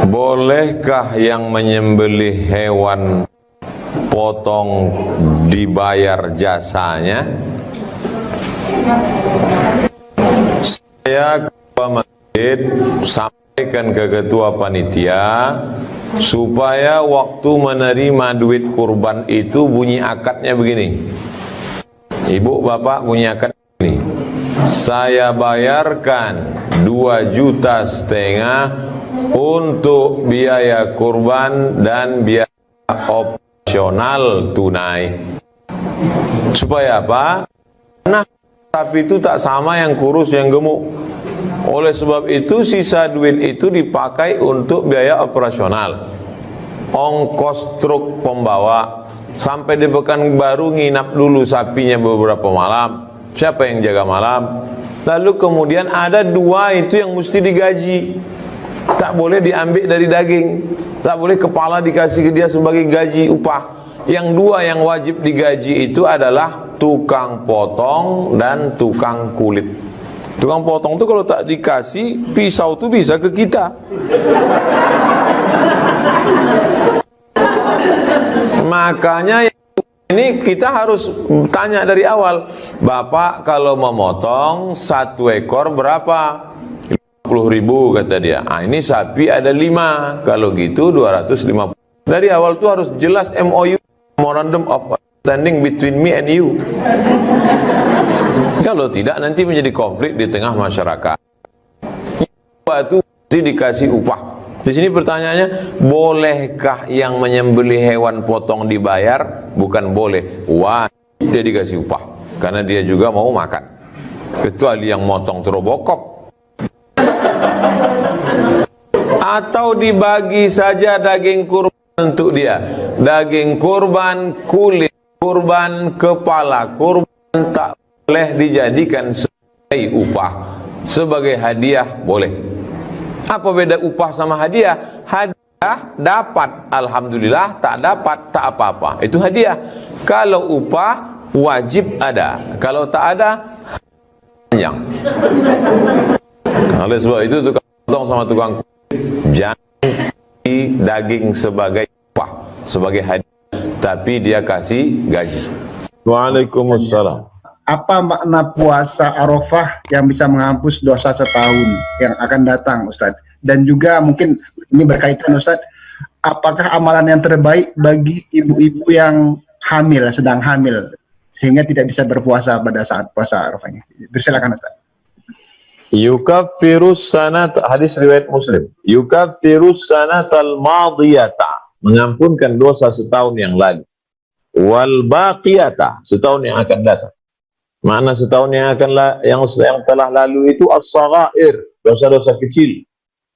Bolehkah yang menyembelih hewan potong dibayar jasanya? Saya ke masjid sampaikan ke ketua panitia supaya waktu menerima duit kurban itu bunyi akadnya begini. Ibu bapak bunyi akad ini. Saya bayarkan 2,5 juta untuk biaya kurban dan biaya operasional tunai. Supaya apa? Nah, sapi itu tak sama yang kurus yang gemuk. Oleh sebab itu sisa duit itu dipakai untuk biaya operasional, ongkos truk pembawa, sampai di Pekanbaru nginap dulu sapinya beberapa malam. Siapa yang jaga malam? Lalu kemudian ada 2 itu yang mesti digaji. Tak boleh diambil dari daging, tak boleh kepala dikasih ke dia sebagai gaji upah. Yang 2 yang wajib digaji itu adalah tukang potong dan tukang kulit. Tukang potong itu kalau tak dikasih pisau itu bisa ke kita. Makanya ini kita harus tanya dari awal. Bapak kalau memotong 1 ekor berapa? 50.000 kata dia. Ini sapi ada 5. Kalau gitu 250. Dari awal tuh harus jelas MOU, Memorandum of Understanding between me and you. Kalau tidak nanti menjadi konflik di tengah masyarakat. Itu mesti dikasih upah. Di sini pertanyaannya, bolehkah yang menyembelih hewan potong dibayar? Bukan boleh, wajib dia dikasih upah, karena dia juga mau makan. Kecuali yang motong terobokok. Atau dibagi saja daging kurban untuk dia. Daging kurban, kulit kurban, kepala kurban tak boleh dijadikan sebagai upah. Sebagai hadiah boleh. Apa beda upah sama hadiah? Hadiah dapat, alhamdulillah. Tak dapat, tak apa-apa. Itu hadiah. Kalau upah wajib ada. Kalau tak ada, panjang. Oleh sebab itu tukang potong sama tukang jangan daging sebagai upah, sebagai hadiah, tapi dia kasih gaji. Waalaikumsalam. Apa makna puasa Arafah yang bisa menghapus dosa setahun yang akan datang, Ustadz? Dan juga mungkin ini berkaitan, Ustadz, apakah amalan yang terbaik bagi ibu-ibu yang hamil, sedang hamil, sehingga tidak bisa berpuasa pada saat puasa Arafahnya? Bersilakan, Ustadz. Yukaffirus sanat, hadis riwayat Muslim. Yukaffirus sanatal madiyata, mengampunkan dosa setahun yang lalu. Wal baqiyata, setahun yang akan datang. Makna setahun yang telah lalu itu as-saghair, dosa-dosa kecil,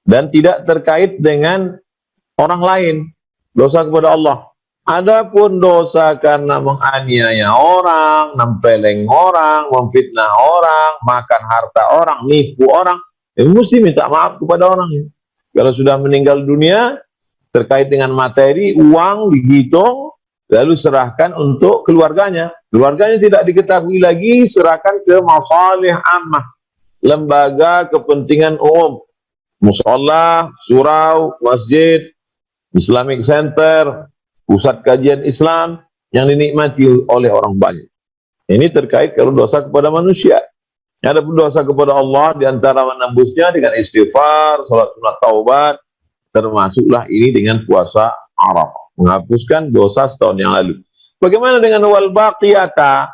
dan tidak terkait dengan orang lain, dosa kepada Allah. Adapun dosa karena menganiaya orang, nempeleng orang, memfitnah orang, makan harta orang, nipu orang, mesti minta maaf kepada orang. Kalau sudah meninggal dunia, terkait dengan materi, uang dihitung, lalu serahkan untuk keluarganya. Keluarganya tidak diketahui lagi, serahkan ke masalih ammah, lembaga kepentingan umum, musholla, surau, masjid, Islamic Center, pusat kajian Islam yang dinikmati oleh orang banyak. Ini terkait kalau dosa kepada manusia. Adapun dosa kepada Allah, diantara menembusnya dengan istighfar, salat sunat taubat, termasuklah ini dengan puasa Arafah, menghapuskan dosa setahun yang lalu. Bagaimana dengan wal baqiyata?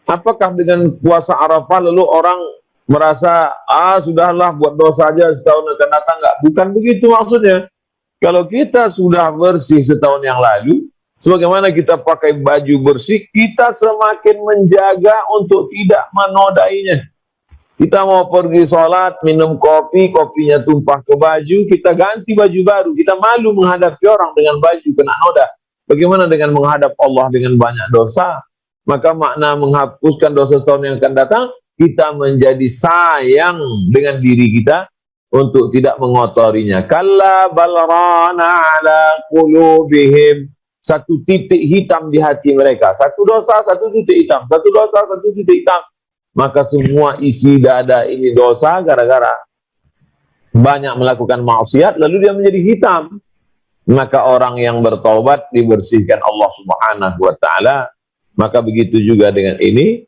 Apakah dengan puasa Arafah lalu orang merasa, sudahlah buat dosa aja setahun akan datang? Enggak, bukan begitu maksudnya. Kalau kita sudah bersih setahun yang lalu, sebagaimana kita pakai baju bersih, kita semakin menjaga untuk tidak menodainya. Kita mau pergi sholat, minum kopi, kopinya tumpah ke baju, kita ganti baju baru. Kita malu menghadapi orang dengan baju kena noda. Bagaimana dengan menghadap Allah dengan banyak dosa? Maka makna menghapuskan dosa setahun yang akan datang, kita menjadi sayang dengan diri kita untuk tidak mengotorinya. Kalla balrana ala qulubihim. Satu titik hitam di hati mereka. Satu dosa, satu titik hitam. Satu dosa, satu titik hitam. Maka semua isi dada ini dosa gara-gara banyak melakukan maksiat, lalu dia menjadi hitam. Maka orang yang bertaubat dibersihkan Allah Subhanahu wa ta'ala. Maka begitu juga dengan ini,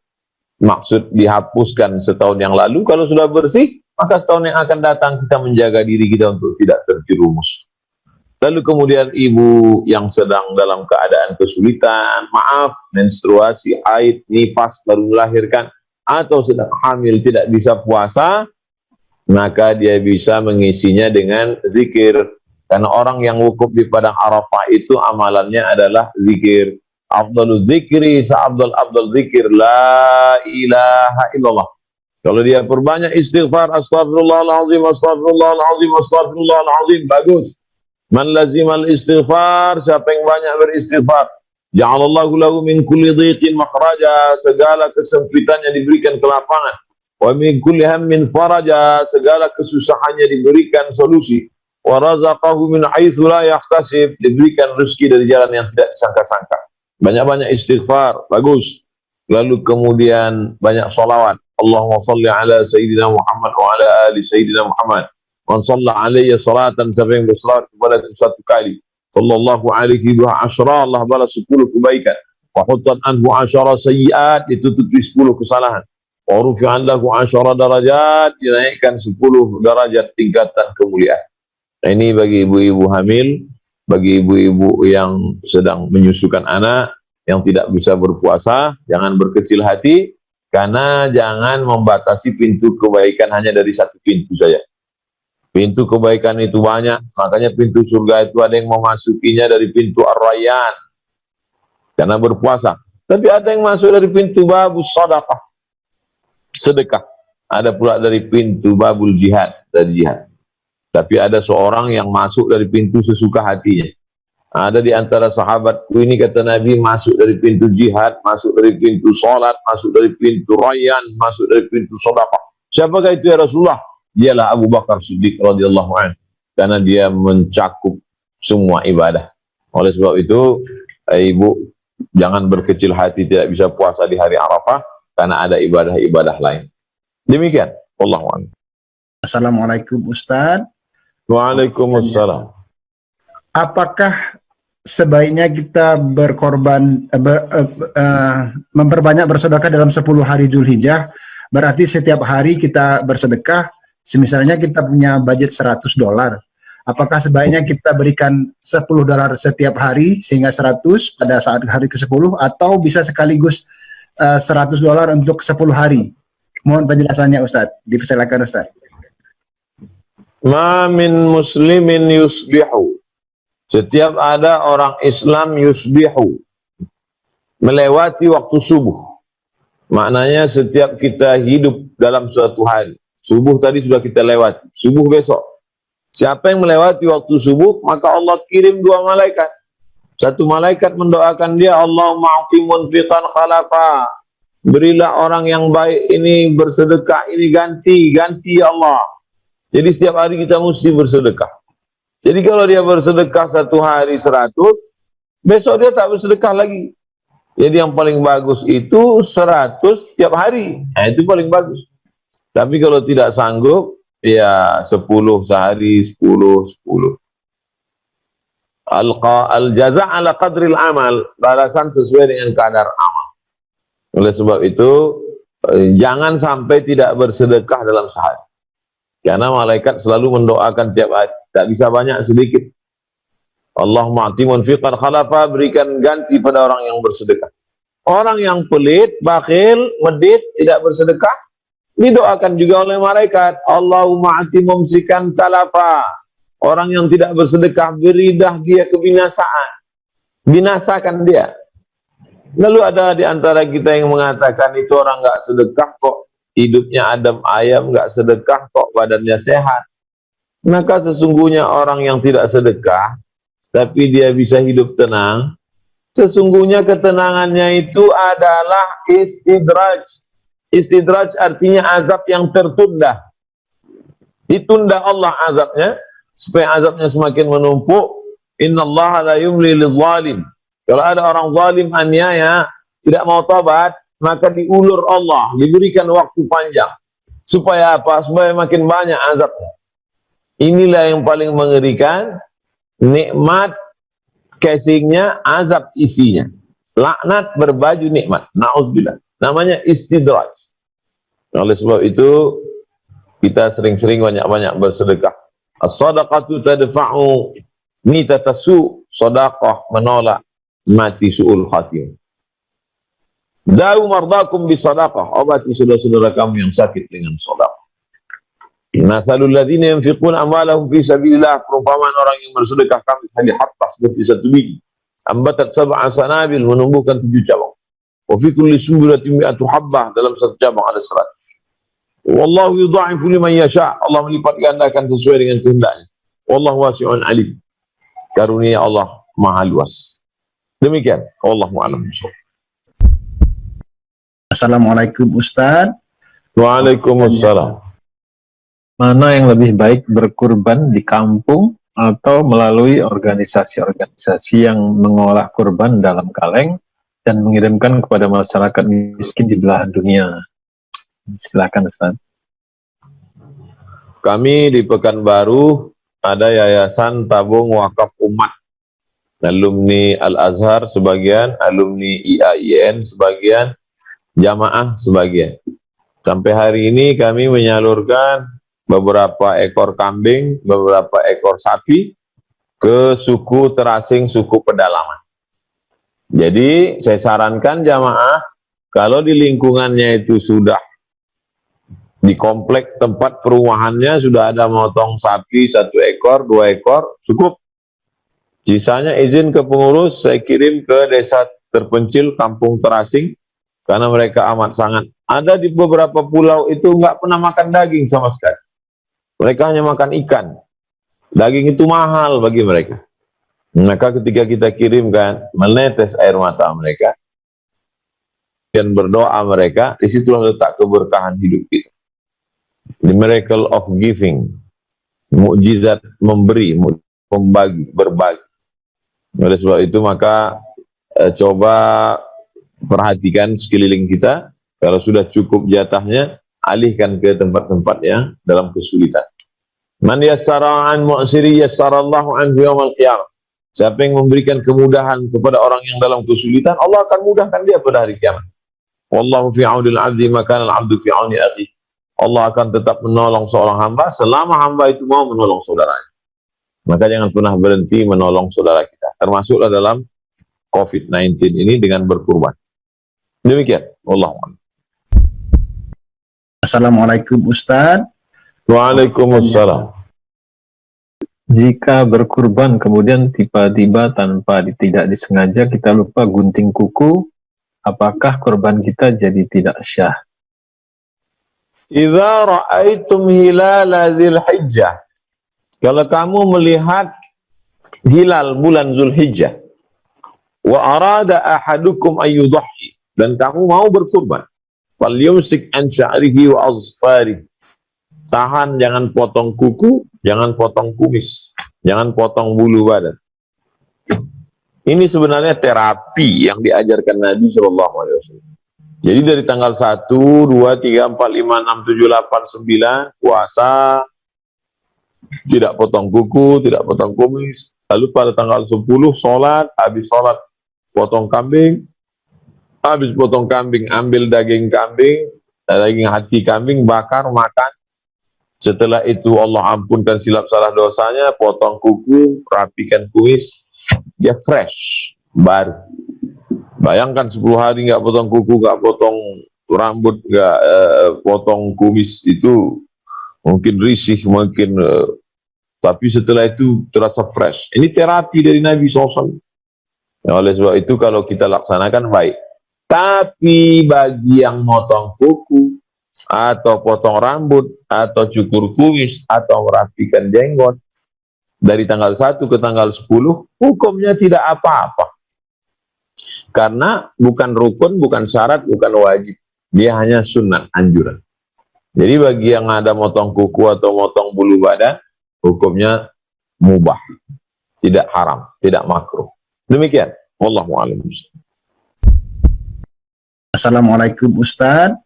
maksud dihapuskan setahun yang lalu. Kalau sudah bersih, maka setahun yang akan datang kita menjaga diri kita untuk tidak terjerumus. Lalu kemudian ibu yang sedang dalam keadaan kesulitan, maaf, menstruasi, haid, nifas, baru melahirkan, atau sedang hamil tidak bisa puasa, maka dia bisa mengisinya dengan zikir. Karena orang yang wukuf di padang Arafah itu amalannya adalah zikir. Afdalul zikri sa'abdal zikir la ilaha illallah. Kalau dia perbanyak istighfar, astagfirullahaladzim, astagfirullahaladzim, astagfirullahaladzim, bagus. Man lazimal istighfar, siapa yang banyak beristighfar, ja'alallahu lahu min kulli dhiqin makhraja, segala kesempitannya diberikan kelapangan. Wa min kulli hammin faraja, segala kesusahannya diberikan solusi. Wa razaqahu min haitsu la yahtasib, diberikan rezeki dari jalan yang tidak disangka-sangka. Banyak-banyak istighfar, bagus. Lalu kemudian banyak salawat. Allahumma salli ala Sayyidina Muhammad wa ala ali Sayyidina Muhammad. Man shalla alaihi salatan, siapa yang bersalat kepada satu kali, sallallahu alaihi wa asyara, Allah balas 10 kebaikan. Wa huttan anhu asyara sayyiat, ditutupi 10 kesalahan. Wa rufi'an lahu asyara darajat, dinaikkan 10 derajat tingkatan kemuliaan. Nah, ini bagi ibu-ibu hamil, bagi ibu-ibu yang sedang menyusukan anak, yang tidak bisa berpuasa, jangan berkecil hati, karena jangan membatasi pintu kebaikan hanya dari satu pintu saja. Pintu kebaikan itu banyak, makanya pintu surga itu ada yang memasukinya dari pintu Ar-Rayyan, karena berpuasa. Tapi ada yang masuk dari pintu babus sadaqah, sedekah. Ada pula dari pintu babul jihad, dari jihad. Tapi ada seorang yang masuk dari pintu sesuka hatinya. Ada di antara sahabatku ini, kata Nabi, masuk dari pintu jihad, masuk dari pintu salat, masuk dari pintu Rayyan, masuk dari pintu sedekah. Siapakah itu ya Rasulullah? Dialah Abu Bakar Siddiq radhiyallahu anhu, karena dia mencakup semua ibadah. Oleh sebab itu, ibu jangan berkecil hati tidak bisa puasa di hari Arafah, karena ada ibadah-ibadah lain. Demikian. Wallahu a'lam. Assalamualaikum Ustadz. Waalaikumsalam. Apakah sebaiknya kita memperbanyak bersedekah dalam 10 hari Zulhijjah? Berarti setiap hari kita bersedekah, misalnya kita punya budget $100. Apakah sebaiknya kita berikan $10 setiap hari sehingga 100 pada saat hari ke-10, atau bisa sekaligus $100 untuk 10 hari? Mohon penjelasannya Ustadz. Dipersilakan Ustadz. Ma min muslimin yusbihu. Setiap ada orang Islam yusbihu, melewati waktu subuh. Maknanya setiap kita hidup dalam suatu hari. Subuh tadi sudah kita lewati, subuh besok. Siapa yang melewati waktu subuh, maka Allah kirim 2 malaikat. Satu malaikat mendoakan dia, Allahumma a'ti munfiqan khalafa. Berilah orang yang baik ini bersedekah, ini ganti ya Allah. Jadi setiap hari kita mesti bersedekah. Jadi kalau dia bersedekah 1 hari 100, besok dia tak bersedekah lagi. Jadi yang paling bagus itu 100 tiap hari. Nah, itu paling bagus. Tapi kalau tidak sanggup, ya 10 sehari, 10. Al-jaza' ala qadril amal, balasan sesuai dengan kadar amal. Oleh sebab itu, jangan sampai tidak bersedekah dalam sehari. Karena malaikat selalu mendoakan tiap hari, tak bisa banyak sedikit. Allahumma a'ti munfiqan khalafa, berikan ganti pada orang yang bersedekah. Orang yang pelit, bakhil, medit, tidak bersedekah, didoakan juga oleh malaikat. Allahumma a'ti mumsikan talafa. Orang yang tidak bersedekah, beridah dia kebinasaan. Binasakan dia. Lalu ada di antara kita yang mengatakan itu orang nggak sedekah kok hidupnya adem ayam, nggak sedekah kok badannya sehat. Maka sesungguhnya orang yang tidak sedekah, tapi dia bisa hidup tenang, sesungguhnya ketenangannya itu adalah istidraj. Istidraj artinya azab yang tertunda. Ditunda Allah azabnya, supaya azabnya semakin menumpuk. Innallaha la yumli lidh-dhalim. Kalau ada orang zalim, aniaya, tidak mau tobat, maka diulur Allah, diberikan waktu panjang. Supaya apa? Supaya makin banyak azabnya. Inilah yang paling mengerikan. Nikmat casingnya, azab isinya. Laknat berbaju nikmat. Na'udzubillah. Namanya istidraj. Oleh sebab itu, kita sering-sering banyak-banyak bersedekah. As-sadaqatu tadfa'u mitatasu. Sedekah menolak mati su'ul khatim. Da'u mardakum bisadaqah, obati saudara-saudara kamu yang sakit dengan sedekah. Masalul ladzina yunfiquna amwalahum fi sabilillah, perumpamaan orang yang bersedekah kami tadi hatta seperti satu biji ambatat sab'a sanabil, menumbuhkan 7 cabang. Wa fi kulli sunbulatin mi'atu habbah, dalam satu cabang ada 100. Wallahu yudha'ifu liman yasha', Allah melipat gandakan sesuai dengan kehendaknya. Wallahu wasi'un alim, karunia Allah maha luas. Demikian, wallahu a'lam. Assalamualaikum Ustadz. Waalaikumsalam. Mana yang lebih baik, berkurban di kampung atau melalui organisasi-organisasi yang mengolah kurban dalam kaleng dan mengirimkan kepada masyarakat miskin di belahan dunia? Silakan Ustaz. Kami di Pekanbaru ada yayasan tabung wakaf umat. Alumni Al-Azhar sebagian, alumni IAIN sebagian, jamaah sebagian. Sampai hari ini kami menyalurkan beberapa ekor kambing, beberapa ekor sapi ke suku terasing, suku pedalaman. Jadi saya sarankan jamaah, kalau di lingkungannya itu sudah di komplek tempat perumahannya sudah ada motong sapi 1 ekor, 2 ekor, cukup. Sisanya izin ke pengurus, saya kirim ke desa terpencil, kampung terasing, karena mereka amat sangat. Ada di beberapa pulau itu nggak pernah makan daging sama sekali. Mereka hanya makan ikan. Daging itu mahal bagi mereka. Maka ketika kita kirimkan, menetes air mata mereka, dan berdoa mereka, disitulah letak keberkahan hidup kita. The miracle of giving. Mukjizat memberi, membagi, berbagi. Oleh sebab itu maka coba perhatikan sekeliling kita. Kalau sudah cukup jatahnya, alihkan ke tempat-tempat yang dalam kesulitan. Man yassara an mu'siri yassarallahu anhu yaumal qiyamah. Siapa yang memberikan kemudahan kepada orang yang dalam kesulitan, Allah akan mudahkan dia pada hari kiamat. Wallahu fi aunil 'abdi ma kana al-'abdu fi auni akhi. Allah akan tetap menolong seorang hamba selama hamba itu mau menolong saudaranya. Maka jangan pernah berhenti menolong saudara kita. Termasuklah dalam COVID-19 ini dengan berkurban. Demikian. Wallahu. Assalamualaikum Ustaz. Waalaikumsalam. Jika berkurban kemudian tiba-tiba tanpa tidak disengaja kita lupa gunting kuku, apakah kurban kita jadi tidak syah? Idza ra'aitum hilala Dzulhijjah. Kalau kamu melihat hilal bulan Zulhijjah, wa arada ahadukum ayyudhi, dan kamu mau berkurban, falyumsik an sya'rihi wa azfarihi. Tahan, jangan potong kuku, jangan potong kumis, jangan potong bulu badan. Ini sebenarnya terapi yang diajarkan Nabi SAW. Jadi dari tanggal 1, 2, 3, 4, 5, 6, 7, 8, 9 puasa, tidak potong kuku, tidak potong kumis. Lalu pada tanggal 10 sholat, habis sholat potong kambing, habis potong kambing ambil daging kambing, daging hati kambing, bakar, makan. Setelah itu Allah ampunkan silap salah dosanya, potong kuku, rapikan kumis, dia fresh, baru. Bayangkan 10 hari nggak potong kuku, nggak potong rambut, nggak potong kumis, itu mungkin risih, mungkin, tapi setelah itu terasa fresh. Ini terapi dari Nabi SAW. Ya, oleh sebab itu kalau kita laksanakan baik. Tapi bagi yang motong kuku, atau potong rambut, atau cukur kumis, atau merapikan jenggot, dari tanggal 1 ke tanggal 10, hukumnya tidak apa-apa. Karena bukan rukun, bukan syarat, bukan wajib. Dia hanya sunnah, anjuran. Jadi bagi yang ada motong kuku atau motong bulu badan, hukumnya mubah. Tidak haram, tidak makruh. Demikian. Wallahu a'lam. Assalamualaikum Ustaz.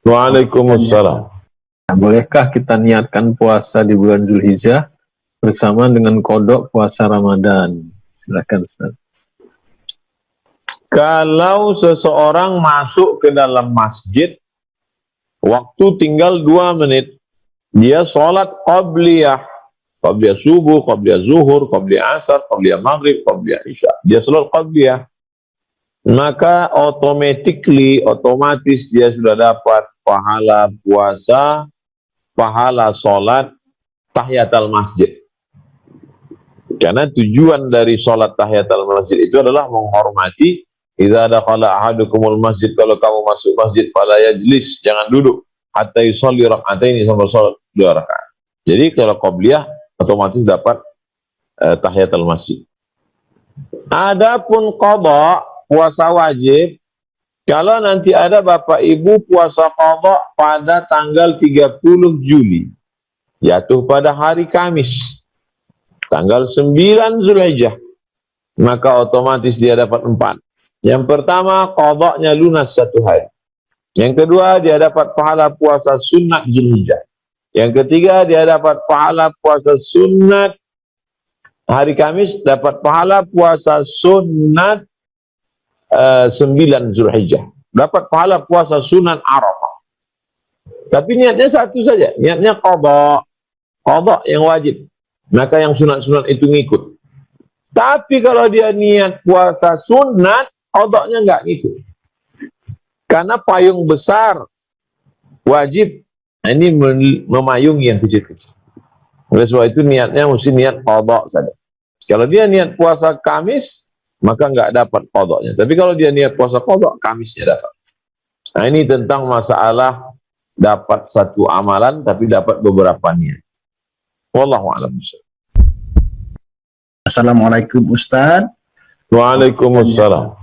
Waalaikumsalam. Bolehkah kita niatkan puasa di bulan Zulhijjah bersama dengan kodok puasa Ramadan? Silakan Ustaz. Kalau seseorang masuk ke dalam masjid, waktu tinggal 2 menit, dia sholat qabliyah, qabliyah subuh, qabliyah zuhur, qabliyah asar, qabliyah maghrib, qabliyah isya. Dia sholat qabliyah. Maka otomatis dia sudah dapat pahala puasa, pahala sholat, tahiyatul masjid. Karena tujuan dari sholat tahiyatul masjid itu adalah menghormati. Idza dakhala ahadukumul masjid, kalau kamu masuk masjid, fala yajlis, jangan duduk, hatta yusolli rak'ataini, sampai sholat 2 rakaat. Jadi kalau qabliyah otomatis dapat tahiyatul masjid. Adapun qada, puasa wajib, kalau nanti ada Bapak Ibu puasa qada pada tanggal 30 Juli, jatuh pada hari Kamis, tanggal 9 Zulhijjah, maka otomatis dia dapat 4. Yang pertama, qadanya lunas 1 hari. Yang kedua, dia dapat pahala puasa sunat Zulhijjah. Yang ketiga, dia dapat pahala puasa sunat hari Kamis, dapat pahala puasa sunat 9 Zulhijjah, dapat pahala puasa sunat Arafah. Tapi niatnya satu saja, niatnya qada yang wajib, maka yang sunat-sunat itu ngikut. Tapi kalau dia niat puasa sunat, qadanya nggak ngikut, karena payung besar wajib ini memayungi yang kecil-kecil. Oleh sebab itu niatnya mesti niat qada saja. Kalau dia niat puasa Kamis, maka nggak dapat qadanya. Tapi kalau dia niat puasa qada, Kamisnya dapat. Nah, ini tentang masalah dapat satu amalan tapi dapat beberapa niat. Wallahu a'lam. Assalamualaikum Ustaz. Waalaikumsalam.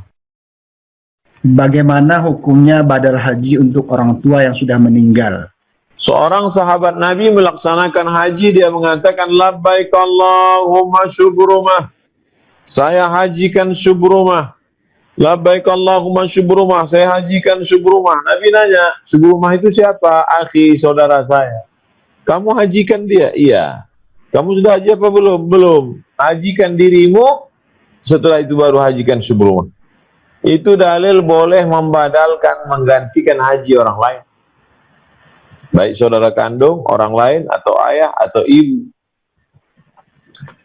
Bagaimana hukumnya badal haji untuk orang tua yang sudah meninggal? Seorang sahabat Nabi melaksanakan haji, dia mengatakan labbaik Allahumma syubrumah, saya hajikan syubrumah. Labbaik Allahumma syubrumah, saya hajikan syubrumah. Nabi nanya, syubrumah itu siapa? Akhi, saudara saya. Kamu hajikan dia? Iya. Kamu sudah haji apa belum? Belum. Hajikan dirimu, setelah itu baru hajikan syubrumah. Itu dalil boleh membadalkan, menggantikan haji orang lain. Baik saudara kandung, orang lain, atau ayah, atau ibu.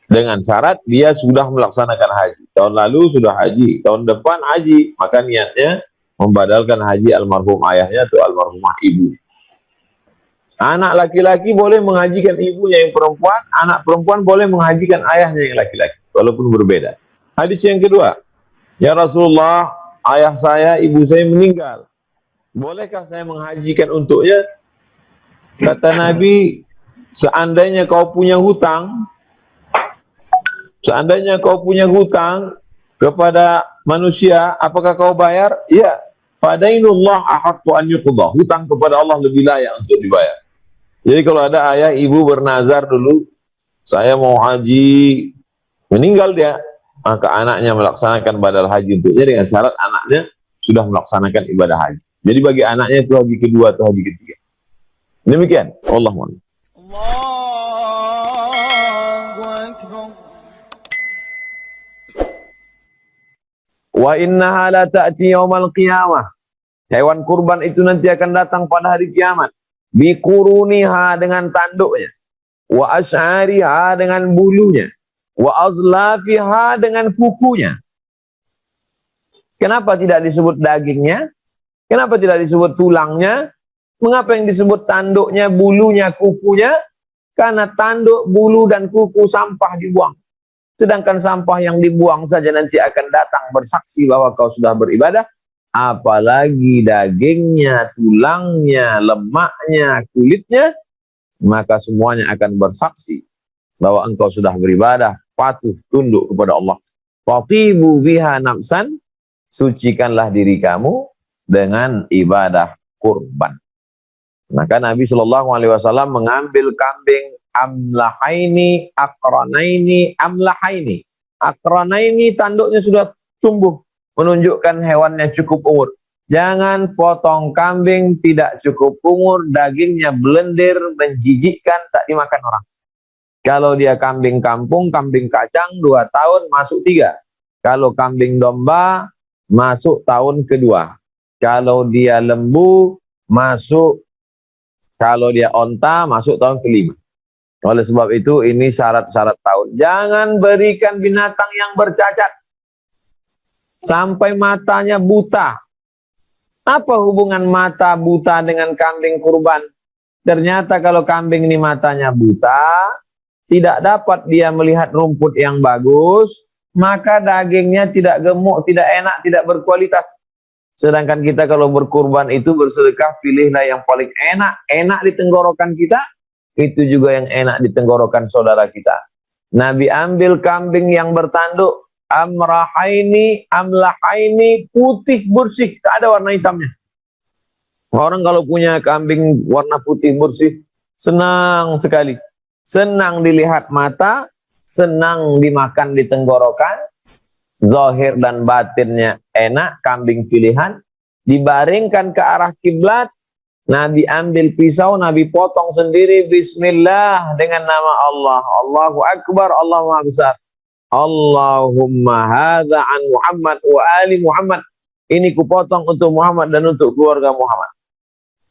Dengan syarat dia sudah melaksanakan haji. Tahun lalu sudah haji, tahun depan haji. Maka niatnya membadalkan haji almarhum ayahnya atau almarhumah ibu. Anak laki-laki boleh menghajikan ibunya yang perempuan, anak perempuan boleh menghajikan ayahnya yang laki-laki, walaupun berbeda. Hadis yang kedua, ya Rasulullah, ayah saya, ibu saya meninggal. Bolehkah saya menghajikan untuknya? Kata Nabi, seandainya kau punya hutang, kepada manusia, apakah kau bayar? Ya. Fadainullah ahaqqu an yuqda. Hutang kepada Allah lebih layak untuk dibayar. Jadi kalau ada ayah ibu bernazar dulu, saya mau haji, meninggal dia, maka anaknya melaksanakan badal haji untuknya dengan syarat anaknya sudah melaksanakan ibadah haji. Jadi bagi anaknya itu haji kedua atau haji ketiga. Demikian. Allahu a'lam. Wa innaha la ta'ti yaumal qiyamah. Hewan kurban itu nanti akan datang pada hari kiamat. Biquruniha dengan tanduknya. Wa asy'ariha dengan bulunya. Wa azlafiha dengan kukunya. Kenapa tidak disebut dagingnya? Kenapa tidak disebut tulangnya? Mengapa yang disebut tanduknya, bulunya, kukunya? Karena tanduk, bulu, dan kuku sampah dibuang. Sedangkan sampah yang dibuang saja nanti akan datang bersaksi bahwa kau sudah beribadah. Apalagi dagingnya, tulangnya, lemaknya, kulitnya, maka semuanya akan bersaksi bahwa engkau sudah beribadah, patuh, tunduk kepada Allah. Fatibu biha nafsan, sucikanlah diri kamu dengan ibadah kurban. Maka Nabi SAW mengambil kambing amlahaini, akranaini, amlahaini. Akranaini tanduknya sudah tumbuh, menunjukkan hewannya cukup umur. Jangan potong kambing tidak cukup umur, dagingnya belendir, menjijikkan, tak dimakan orang. Kalau dia kambing kampung, kambing kacang 2 tahun masuk 3. Kalau kambing domba masuk tahun kedua. Kalau dia lembu masuk, kalau dia onta masuk tahun kelima. Oleh sebab itu ini syarat-syarat tahun. Jangan berikan binatang yang bercacat sampai matanya buta. Apa hubungan mata buta dengan kambing kurban? Ternyata kalau kambing ini matanya buta, tidak dapat dia melihat rumput yang bagus, maka dagingnya tidak gemuk, tidak enak, tidak berkualitas. Sedangkan kita kalau berkurban itu bersedekah, pilihlah yang paling enak di tenggorokan kita, itu juga yang enak di tenggorokan saudara kita. Nabi ambil kambing yang bertanduk, amrahaini, amlahaini, putih bersih, tak ada warna hitamnya. Orang kalau punya kambing warna putih bersih, senang sekali. Senang dilihat mata, senang dimakan di tenggorokan, zahir dan batinnya enak, kambing pilihan, dibaringkan ke arah kiblat. Nabi ambil pisau, Nabi potong sendiri, bismillah, dengan nama Allah. Allahu Akbar, Allah Maha Besar. Allahumma hadza an Muhammad wa ali Muhammad. Ini kupotong untuk Muhammad dan untuk keluarga Muhammad.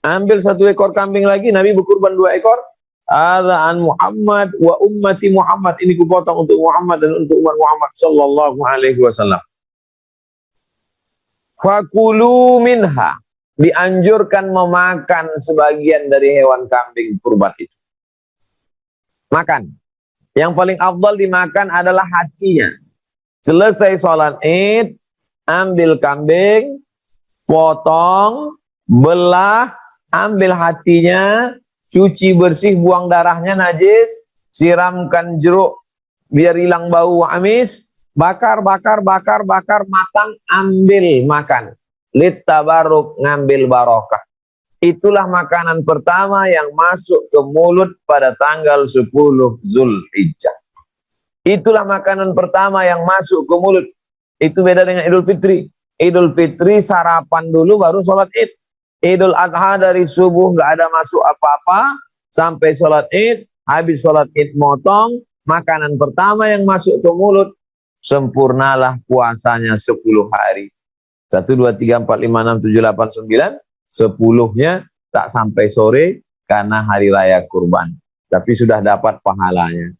Ambil 1 ekor kambing lagi, Nabi berkurban 2 ekor. Hadza an Muhammad wa ummati Muhammad. Ini kupotong untuk Muhammad dan untuk umat Muhammad sallallahu alaihi wasallam. Fakulu minha. Dianjurkan memakan sebagian dari hewan kambing kurban itu. Makan. Yang paling afdal dimakan adalah hatinya. Selesai sholat Id, ambil kambing, potong, belah, ambil hatinya, cuci bersih, buang darahnya najis, siramkan jeruk biar hilang bau amis, bakar, matang, ambil makan. Littabaruk, ngambil barokah. Itulah makanan pertama yang masuk ke mulut pada tanggal 10 Zulhijjah. Itulah makanan pertama yang masuk ke mulut. Itu beda dengan Idul Fitri. Idul Fitri sarapan dulu baru sholat id. Idul Adha dari subuh nggak ada masuk apa-apa sampai sholat id. Habis sholat id motong, makanan pertama yang masuk ke mulut, sempurnalah puasanya 10 hari. 1, 2, 3, 4, 5, 6, 7, 8, 9. 10-nya tak sampai sore karena hari raya kurban. Tapi sudah dapat pahalanya.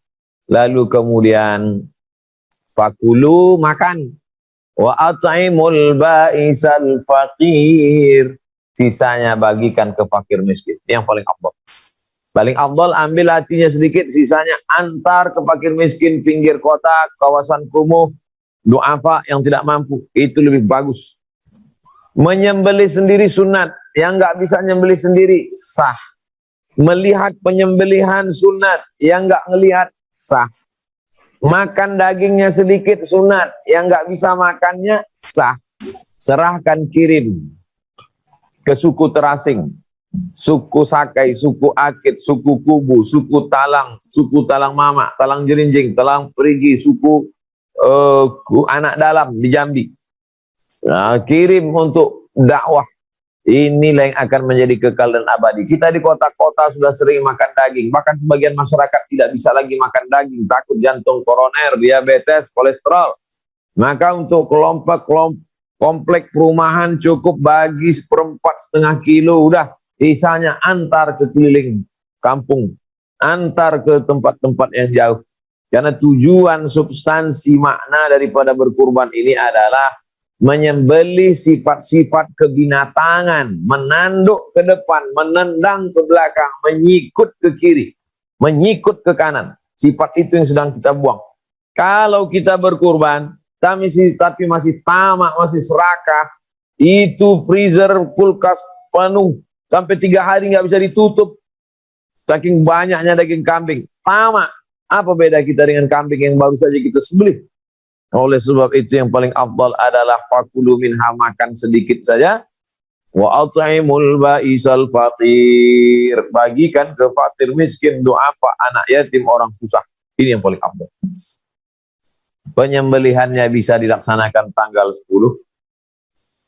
Lalu kemudian fakulu makan. Wa at'imul ba'isal faqir. Sisanya bagikan ke fakir miskin. Ini yang paling afdal. Paling afdal ambil hatinya sedikit, sisanya antar ke fakir miskin pinggir kota, kawasan kumuh, duafa yang tidak mampu. Itu lebih bagus. Menyembelih sendiri sunat. Yang nggak bisa nyembelih sendiri sah. Melihat penyembelihan sunat. Yang nggak ngelihat sah. Makan dagingnya sedikit sunat, yang nggak bisa makannya sah. Serahkan kirim ke suku terasing, suku Sakai, suku Akit, suku Kubu, suku Talang Mama, Talang Jerinjing, Talang Perigi, suku anak dalam di Jambi. Nah, kirim untuk dakwah. Inilah yang akan menjadi kekal dan abadi. Kita di kota-kota sudah sering makan daging. Bahkan sebagian masyarakat tidak bisa lagi makan daging. Takut jantung koroner, diabetes, kolesterol. Maka untuk komplek perumahan cukup bagi 1/4 kilo. Udah, sisanya antar ke keliling kampung. Antar ke tempat-tempat yang jauh. Karena tujuan substansi makna daripada berkurban ini adalah menyembelih sifat-sifat kebinatangan, menanduk ke depan, menendang ke belakang, menyikut ke kiri, menyikut ke kanan. Sifat itu yang sedang kita buang. Kalau kita berkurban, tapi masih tamak, masih serakah, itu freezer, kulkas penuh, sampai 3 hari nggak bisa ditutup. Saking banyaknya daging kambing, tamak. Apa beda kita dengan kambing yang baru saja kita sembelih? Oleh sebab itu yang paling afdal adalah fakulu minha, makan sedikit saja. Wa at'imul ba'isal faqir, bagikan ke fakir miskin, duafa, anak yatim, orang susah. Ini yang paling afdal. Penyembelihannya bisa dilaksanakan tanggal 10,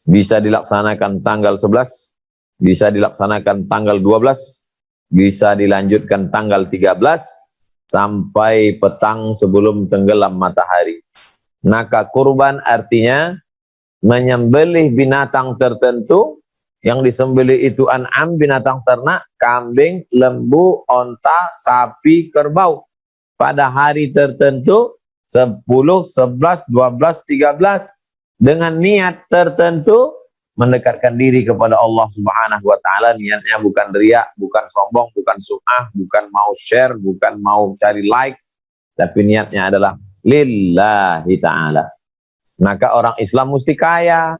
bisa dilaksanakan tanggal 11, bisa dilaksanakan tanggal 12, bisa dilanjutkan tanggal 13 sampai petang sebelum tenggelam matahari. Maka kurban artinya menyembelih binatang tertentu. Yang disembelih itu an'am, binatang ternak, kambing, lembu, onta, sapi, kerbau. Pada hari tertentu, 10, 11, 12, 13. Dengan niat tertentu, mendekatkan diri kepada Allah Subhanahu wa ta'ala. Niatnya bukan riak, bukan sombong, bukan sum'ah, bukan mau share, bukan mau cari like. Tapi niatnya adalah lillahi ta'ala. Maka orang Islam mesti kaya.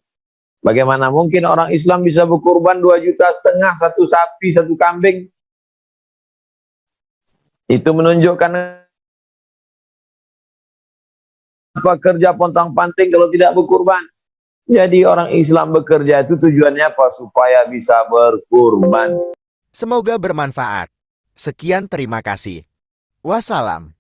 Bagaimana mungkin orang Islam bisa berkurban 2,5 juta, 1 sapi, 1 kambing? Itu menunjukkan apa kerja pontang-panting kalau tidak berkurban. Jadi orang Islam bekerja itu tujuannya apa? Supaya bisa berkurban. Semoga bermanfaat. Sekian, terima kasih. Wassalam.